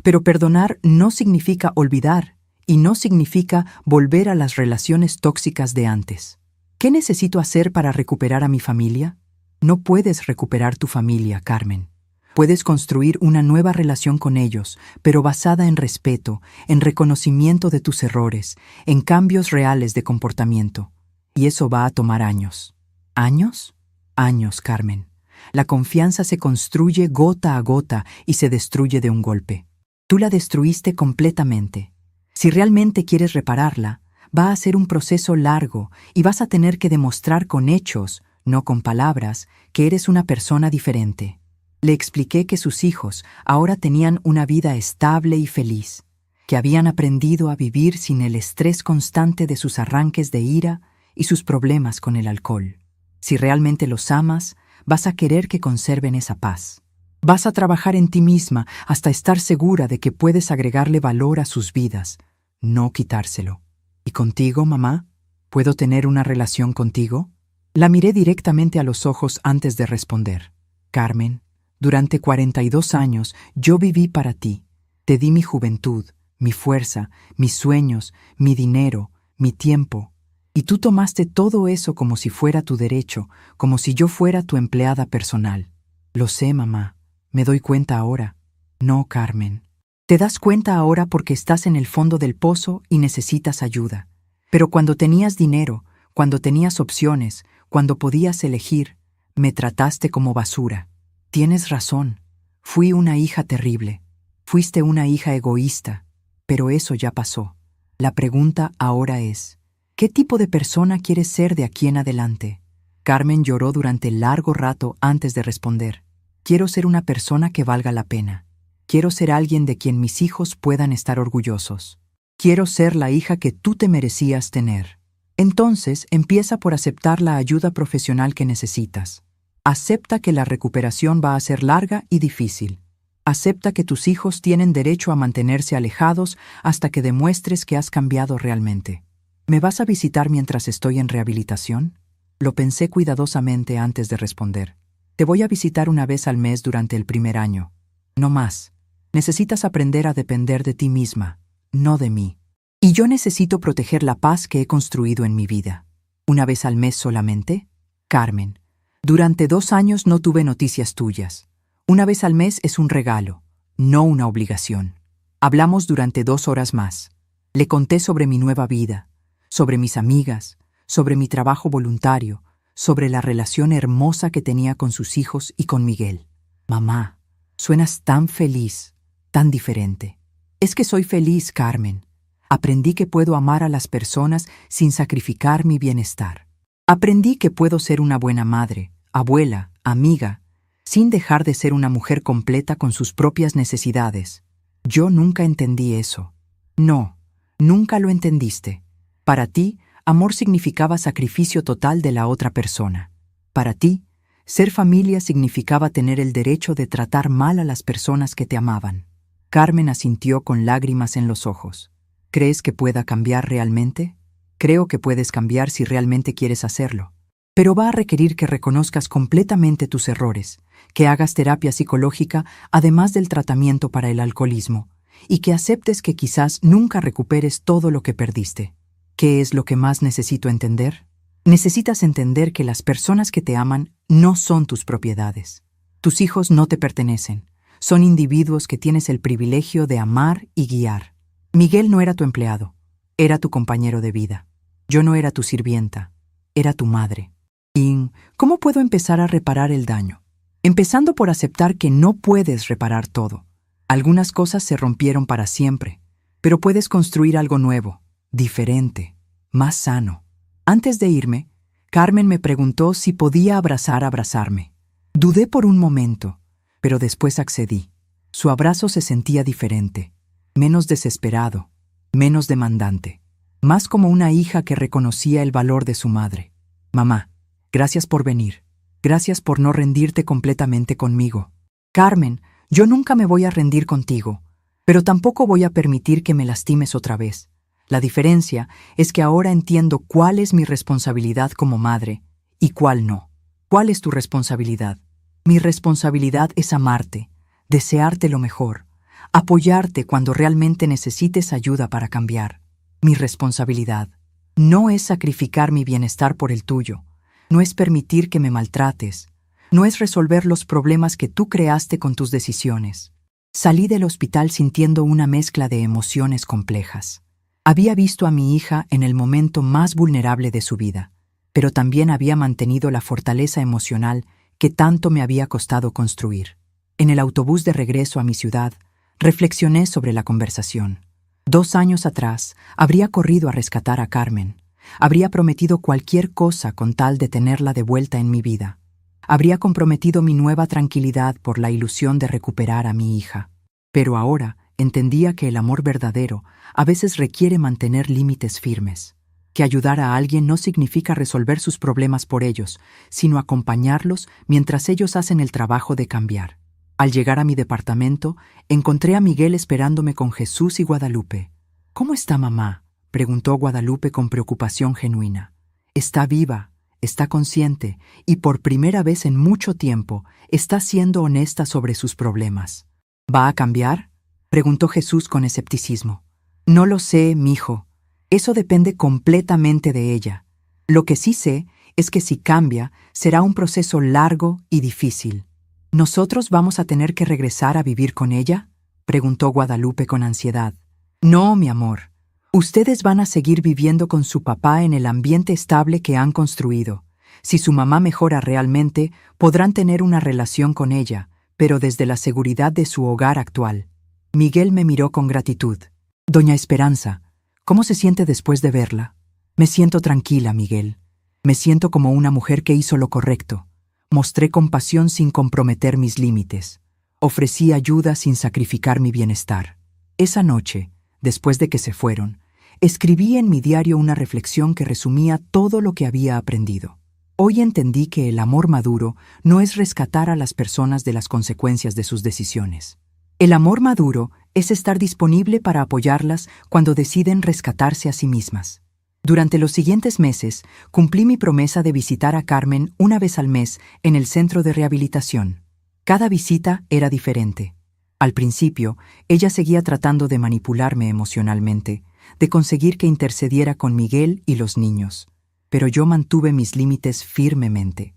Pero perdonar no significa olvidar y no significa volver a las relaciones tóxicas de antes. ¿Qué necesito hacer para recuperar a mi familia? No puedes recuperar tu familia, Carmen. Puedes construir una nueva relación con ellos, pero basada en respeto, en reconocimiento de tus errores, en cambios reales de comportamiento. Y eso va a tomar años. ¿Años? Años, Carmen. La confianza se construye gota a gota y se destruye de un golpe. Tú la destruiste completamente. Si realmente quieres repararla, va a ser un proceso largo y vas a tener que demostrar con hechos, no con palabras, que eres una persona diferente. Le expliqué que sus hijos ahora tenían una vida estable y feliz, que habían aprendido a vivir sin el estrés constante de sus arranques de ira y sus problemas con el alcohol. Si realmente los amas, vas a querer que conserven esa paz. Vas a trabajar en ti misma hasta estar segura de que puedes agregarle valor a sus vidas, no quitárselo. ¿Y contigo, mamá? ¿Puedo tener una relación contigo? La miré directamente a los ojos antes de responder. Carmen, durante 42 años yo viví para ti. Te di mi juventud, mi fuerza, mis sueños, mi dinero, mi tiempo. Y tú tomaste todo eso como si fuera tu derecho, como si yo fuera tu empleada personal. Lo sé, mamá. Me doy cuenta ahora. No, Carmen. Te das cuenta ahora porque estás en el fondo del pozo y necesitas ayuda. Pero cuando tenías dinero, cuando tenías opciones, cuando podías elegir, me trataste como basura. Tienes razón. Fui una hija terrible. Fuiste una hija egoísta. Pero eso ya pasó. La pregunta ahora es, ¿qué tipo de persona quieres ser de aquí en adelante? Carmen lloró durante largo rato antes de responder. Quiero ser una persona que valga la pena. Quiero ser alguien de quien mis hijos puedan estar orgullosos. Quiero ser la hija que tú te merecías tener. Entonces, empieza por aceptar la ayuda profesional que necesitas. Acepta que la recuperación va a ser larga y difícil. Acepta que tus hijos tienen derecho a mantenerse alejados hasta que demuestres que has cambiado realmente. ¿Me vas a visitar mientras estoy en rehabilitación? Lo pensé cuidadosamente antes de responder. Te voy a visitar una vez al mes durante el primer año. No más. Necesitas aprender a depender de ti misma, no de mí. Y yo necesito proteger la paz que he construido en mi vida. ¿Una vez al mes solamente? Carmen, durante 2 años no tuve noticias tuyas. Una vez al mes es un regalo, no una obligación. Hablamos durante 2 horas más. Le conté sobre mi nueva vida, sobre mis amigas, sobre mi trabajo voluntario, sobre la relación hermosa que tenía con sus hijos y con Miguel. Mamá, suenas tan feliz, tan diferente. Es que soy feliz, Carmen. Aprendí que puedo amar a las personas sin sacrificar mi bienestar. Aprendí que puedo ser una buena madre, abuela, amiga, sin dejar de ser una mujer completa con sus propias necesidades. Yo nunca entendí eso. No, nunca lo entendiste. Para ti, amor significaba sacrificio total de la otra persona. Para ti, ser familia significaba tener el derecho de tratar mal a las personas que te amaban. Carmen asintió con lágrimas en los ojos. ¿Crees que pueda cambiar realmente? Creo que puedes cambiar si realmente quieres hacerlo. Pero va a requerir que reconozcas completamente tus errores, que hagas terapia psicológica además del tratamiento para el alcoholismo, y que aceptes que quizás nunca recuperes todo lo que perdiste. ¿Qué es lo que más necesito entender? Necesitas entender que las personas que te aman no son tus propiedades. Tus hijos no te pertenecen. Son individuos que tienes el privilegio de amar y guiar. Miguel no era tu empleado, era tu compañero de vida. Yo no era tu sirvienta, era tu madre. ¿Y cómo puedo empezar a reparar el daño? Empezando por aceptar que no puedes reparar todo. Algunas cosas se rompieron para siempre, pero puedes construir algo nuevo, diferente, más sano. Antes de irme, Carmen me preguntó si podía abrazarme. Dudé por un momento, pero después accedí. Su abrazo se sentía diferente, menos desesperado, menos demandante, más como una hija que reconocía el valor de su madre. Mamá, gracias por venir. Gracias por no rendirte completamente conmigo. Carmen, yo nunca me voy a rendir contigo, pero tampoco voy a permitir que me lastimes otra vez. La diferencia es que ahora entiendo cuál es mi responsabilidad como madre y cuál no. ¿Cuál es tu responsabilidad? Mi responsabilidad es amarte, desearte lo mejor, apoyarte cuando realmente necesites ayuda para cambiar. Mi responsabilidad no es sacrificar mi bienestar por el tuyo, no es permitir que me maltrates, no es resolver los problemas que tú creaste con tus decisiones. Salí del hospital sintiendo una mezcla de emociones complejas. Había visto a mi hija en el momento más vulnerable de su vida, pero también había mantenido la fortaleza emocional que tanto me había costado construir. En el autobús de regreso a mi ciudad, reflexioné sobre la conversación. 2 años atrás, habría corrido a rescatar a Carmen. Habría prometido cualquier cosa con tal de tenerla de vuelta en mi vida. Habría comprometido mi nueva tranquilidad por la ilusión de recuperar a mi hija. Pero ahora entendía que el amor verdadero a veces requiere mantener límites firmes. Que ayudar a alguien no significa resolver sus problemas por ellos, sino acompañarlos mientras ellos hacen el trabajo de cambiar. Al llegar a mi departamento, encontré a Miguel esperándome con Jesús y Guadalupe. «¿Cómo está mamá?», preguntó Guadalupe con preocupación genuina. «Está viva, está consciente y por primera vez en mucho tiempo está siendo honesta sobre sus problemas». «¿Va a cambiar?», preguntó Jesús con escepticismo. «No lo sé, mijo. Eso depende completamente de ella. Lo que sí sé es que si cambia, será un proceso largo y difícil». «¿Nosotros vamos a tener que regresar a vivir con ella?», preguntó Guadalupe con ansiedad. «No, mi amor. Ustedes van a seguir viviendo con su papá en el ambiente estable que han construido. Si su mamá mejora realmente, podrán tener una relación con ella, pero desde la seguridad de su hogar actual». Miguel me miró con gratitud. «Doña Esperanza, ¿cómo se siente después de verla?» «Me siento tranquila, Miguel. Me siento como una mujer que hizo lo correcto. Mostré compasión sin comprometer mis límites. Ofrecí ayuda sin sacrificar mi bienestar». Esa noche, después de que se fueron, escribí en mi diario una reflexión que resumía todo lo que había aprendido. Hoy entendí que el amor maduro no es rescatar a las personas de las consecuencias de sus decisiones. El amor maduro es estar disponible para apoyarlas cuando deciden rescatarse a sí mismas. Durante los siguientes meses, cumplí mi promesa de visitar a Carmen una vez al mes en el centro de rehabilitación. Cada visita era diferente. Al principio, ella seguía tratando de manipularme emocionalmente, de conseguir que intercediera con Miguel y los niños. Pero yo mantuve mis límites firmemente.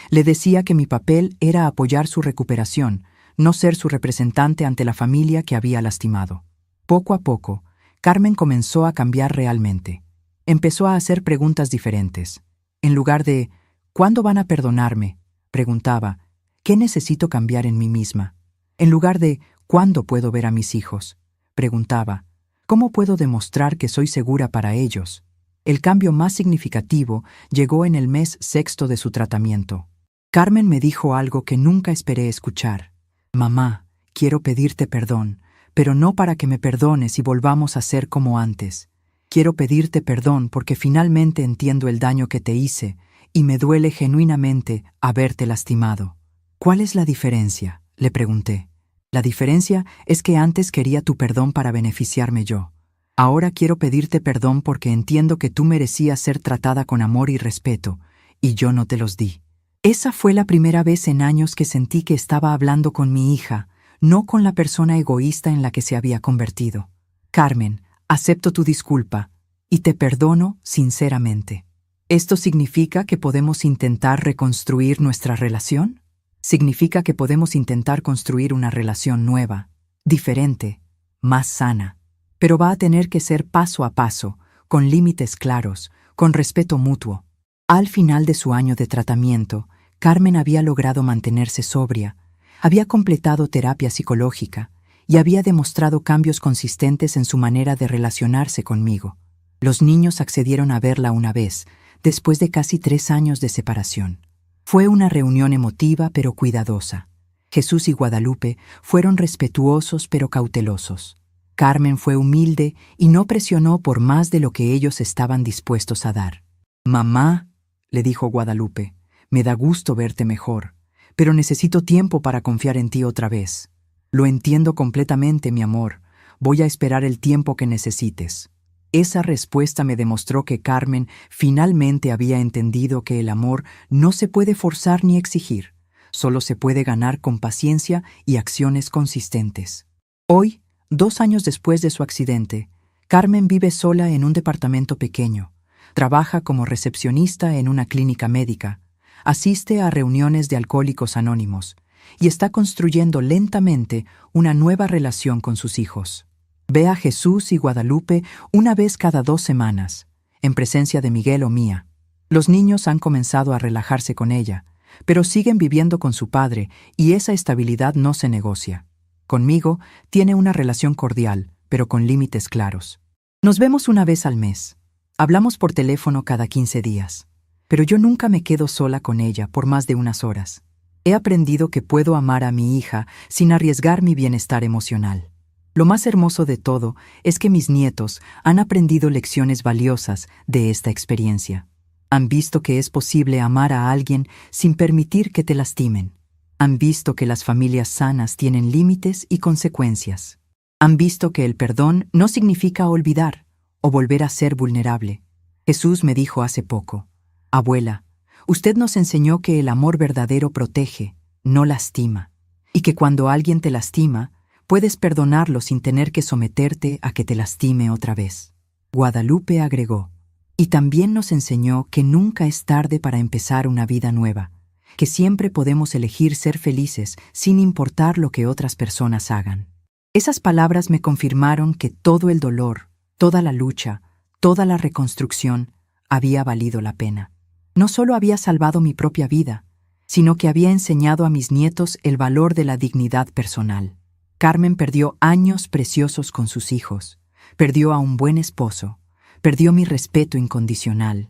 Le decía que mi papel era apoyar su recuperación, no ser su representante ante la familia que había lastimado. Poco a poco, Carmen comenzó a cambiar realmente. Empezó a hacer preguntas diferentes. En lugar de «¿Cuándo van a perdonarme?», preguntaba «¿Qué necesito cambiar en mí misma?». En lugar de «¿Cuándo puedo ver a mis hijos?», preguntaba «¿Cómo puedo demostrar que soy segura para ellos?». El cambio más significativo llegó en el mes 6 de su tratamiento. Carmen me dijo algo que nunca esperé escuchar. «Mamá, quiero pedirte perdón, pero no para que me perdones y volvamos a ser como antes. Quiero pedirte perdón porque finalmente entiendo el daño que te hice y me duele genuinamente haberte lastimado». «¿Cuál es la diferencia?», le pregunté. «La diferencia es que antes quería tu perdón para beneficiarme yo. Ahora quiero pedirte perdón porque entiendo que tú merecías ser tratada con amor y respeto, y yo no te los di». Esa fue la primera vez en años que sentí que estaba hablando con mi hija, no con la persona egoísta en la que se había convertido. Carmen, acepto tu disculpa y te perdono sinceramente. ¿Esto significa que podemos intentar reconstruir nuestra relación? Significa que podemos intentar construir una relación nueva, diferente, más sana. Pero va a tener que ser paso a paso, con límites claros, con respeto mutuo. Al final de su año de tratamiento, Carmen había logrado mantenerse sobria, había completado terapia psicológica y había demostrado cambios consistentes en su manera de relacionarse conmigo. Los niños accedieron a verla una vez, después de casi 3 años de separación. Fue una reunión emotiva pero cuidadosa. Jesús y Guadalupe fueron respetuosos pero cautelosos. Carmen fue humilde y no presionó por más de lo que ellos estaban dispuestos a dar. «Mamá», le dijo Guadalupe, «me da gusto verte mejor, pero necesito tiempo para confiar en ti otra vez. Lo entiendo completamente, mi amor. Voy a esperar el tiempo que necesites». Esa respuesta me demostró que Carmen finalmente había entendido que el amor no se puede forzar ni exigir, solo se puede ganar con paciencia y acciones consistentes. Hoy, 2 años después de su accidente, Carmen vive sola en un departamento pequeño, trabaja como recepcionista en una clínica médica, asiste a reuniones de Alcohólicos Anónimos y está construyendo lentamente una nueva relación con sus hijos. Ve a Jesús y Guadalupe una vez cada 2 semanas, en presencia de Miguel o mía. Los niños han comenzado a relajarse con ella, pero siguen viviendo con su padre y esa estabilidad no se negocia. Conmigo tiene una relación cordial, pero con límites claros. Nos vemos una vez al mes. Hablamos por teléfono cada 15 días. Pero yo nunca me quedo sola con ella por más de unas horas. He aprendido que puedo amar a mi hija sin arriesgar mi bienestar emocional. Lo más hermoso de todo es que mis nietos han aprendido lecciones valiosas de esta experiencia. Han visto que es posible amar a alguien sin permitir que te lastimen. Han visto que las familias sanas tienen límites y consecuencias. Han visto que el perdón no significa olvidar o volver a ser vulnerable. Jesús me dijo hace poco: «Abuela, usted nos enseñó que el amor verdadero protege, no lastima, y que cuando alguien te lastima, puedes perdonarlo sin tener que someterte a que te lastime otra vez». Guadalupe agregó: «Y también nos enseñó que nunca es tarde para empezar una vida nueva, que siempre podemos elegir ser felices sin importar lo que otras personas hagan». Esas palabras me confirmaron que todo el dolor, toda la lucha, toda la reconstrucción había valido la pena. No solo había salvado mi propia vida, sino que había enseñado a mis nietos el valor de la dignidad personal. Carmen perdió años preciosos con sus hijos, perdió a un buen esposo, perdió mi respeto incondicional,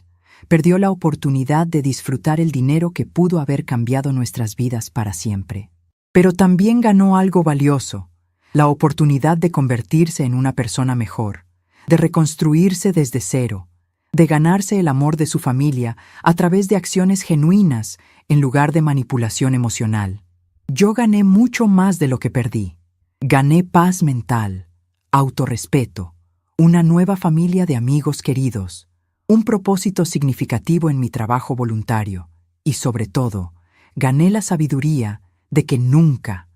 perdió la oportunidad de disfrutar el dinero que pudo haber cambiado nuestras vidas para siempre. Pero también ganó algo valioso, la oportunidad de convertirse en una persona mejor, de reconstruirse desde cero, de ganarse el amor de su familia a través de acciones genuinas en lugar de manipulación emocional. Yo gané mucho más de lo que perdí. Gané paz mental, autorrespeto, una nueva familia de amigos queridos, un propósito significativo en mi trabajo voluntario y, sobre todo, gané la sabiduría de que nunca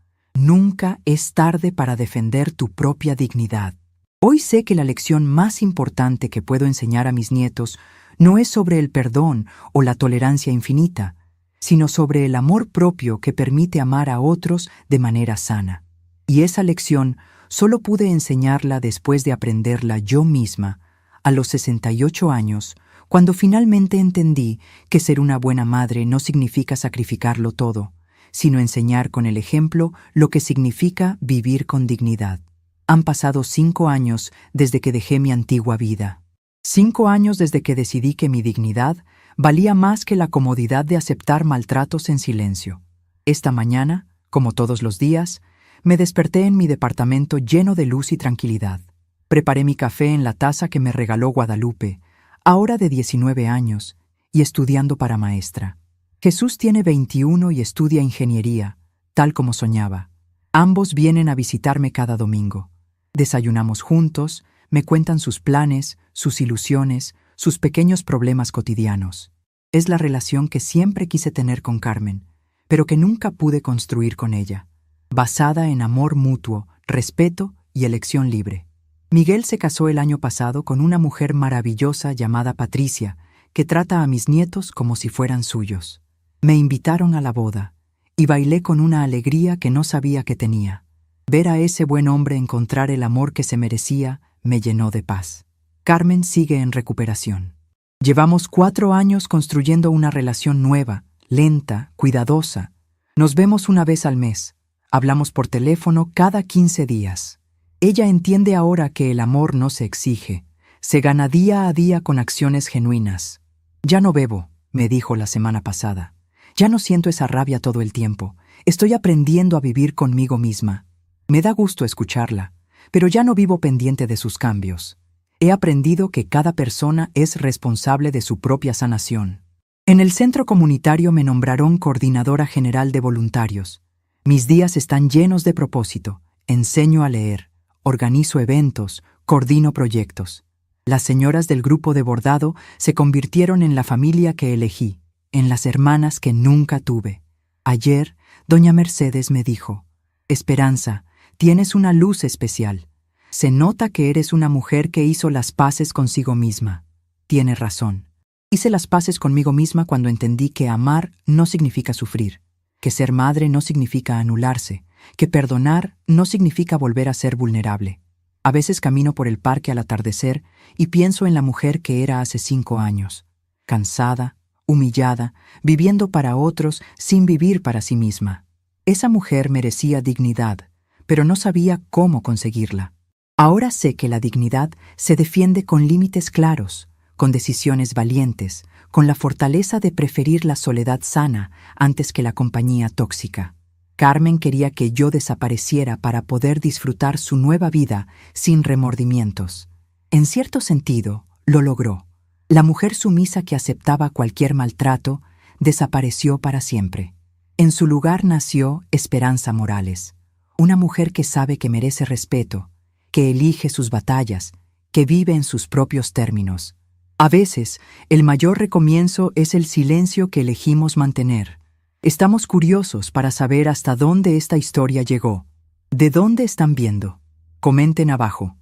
es tarde para defender tu propia dignidad. Hoy sé que la lección más importante que puedo enseñar a mis nietos no es sobre el perdón o la tolerancia infinita, sino sobre el amor propio que permite amar a otros de manera sana. Y esa lección solo pude enseñarla después de aprenderla yo misma, a los 68 años, cuando finalmente entendí que ser una buena madre no significa sacrificarlo todo, sino enseñar con el ejemplo lo que significa vivir con dignidad. Han pasado 5 años desde que dejé mi antigua vida. 5 años desde que decidí que mi dignidad valía más que la comodidad de aceptar maltratos en silencio. Esta mañana, como todos los días, me desperté en mi departamento lleno de luz y tranquilidad. Preparé mi café en la taza que me regaló Guadalupe, ahora de 19 años, y estudiando para maestra. Jesús tiene 21 y estudia ingeniería, tal como soñaba. Ambos vienen a visitarme cada domingo. Desayunamos juntos, me cuentan sus planes, sus ilusiones, sus pequeños problemas cotidianos. Es la relación que siempre quise tener con Carmen, pero que nunca pude construir con ella. basada en amor mutuo, respeto y elección libre. Miguel se casó el año pasado con una mujer maravillosa llamada Patricia, que trata a mis nietos como si fueran suyos. Me invitaron a la boda, y bailé con una alegría que no sabía que tenía. Ver a ese buen hombre encontrar el amor que se merecía me llenó de paz. Carmen sigue en recuperación. Llevamos 4 años construyendo una relación nueva, lenta, cuidadosa. Nos vemos una vez al mes. Hablamos por teléfono cada 15 días. Ella entiende ahora que el amor no se exige, se gana día a día con acciones genuinas. Ya no bebo, me dijo la semana pasada. Ya no siento esa rabia todo el tiempo. Estoy aprendiendo a vivir conmigo misma. Me da gusto escucharla, pero ya no vivo pendiente de sus cambios. He aprendido que cada persona es responsable de su propia sanación. En el centro comunitario me nombraron coordinadora general de voluntarios. Mis días están llenos de propósito. Enseño a leer, organizo eventos, coordino proyectos. Las señoras del grupo de bordado se convirtieron en la familia que elegí, en las hermanas que nunca tuve. Ayer, doña Mercedes me dijo: Esperanza, tienes una luz especial. Se nota que eres una mujer que hizo las paces consigo misma. Tiene razón. Hice las paces conmigo misma cuando entendí que amar no significa sufrir, que ser madre no significa anularse, que perdonar no significa volver a ser vulnerable. A veces camino por el parque al atardecer y pienso en la mujer que era hace 5 años, cansada, humillada, viviendo para otros sin vivir para sí misma. Esa mujer merecía dignidad, pero no sabía cómo conseguirla. Ahora sé que la dignidad se defiende con límites claros, con decisiones valientes, con la fortaleza de preferir la soledad sana antes que la compañía tóxica. Carmen quería que yo desapareciera para poder disfrutar su nueva vida sin remordimientos. En cierto sentido, lo logró. La mujer sumisa que aceptaba cualquier maltrato desapareció para siempre. En su lugar nació Esperanza Morales, una mujer que sabe que merece respeto, que elige sus batallas, que vive en sus propios términos. A veces, el mayor recomienzo es el silencio que elegimos mantener. Estamos curiosos para saber hasta dónde esta historia llegó. ¿De dónde están viendo? Comenten abajo.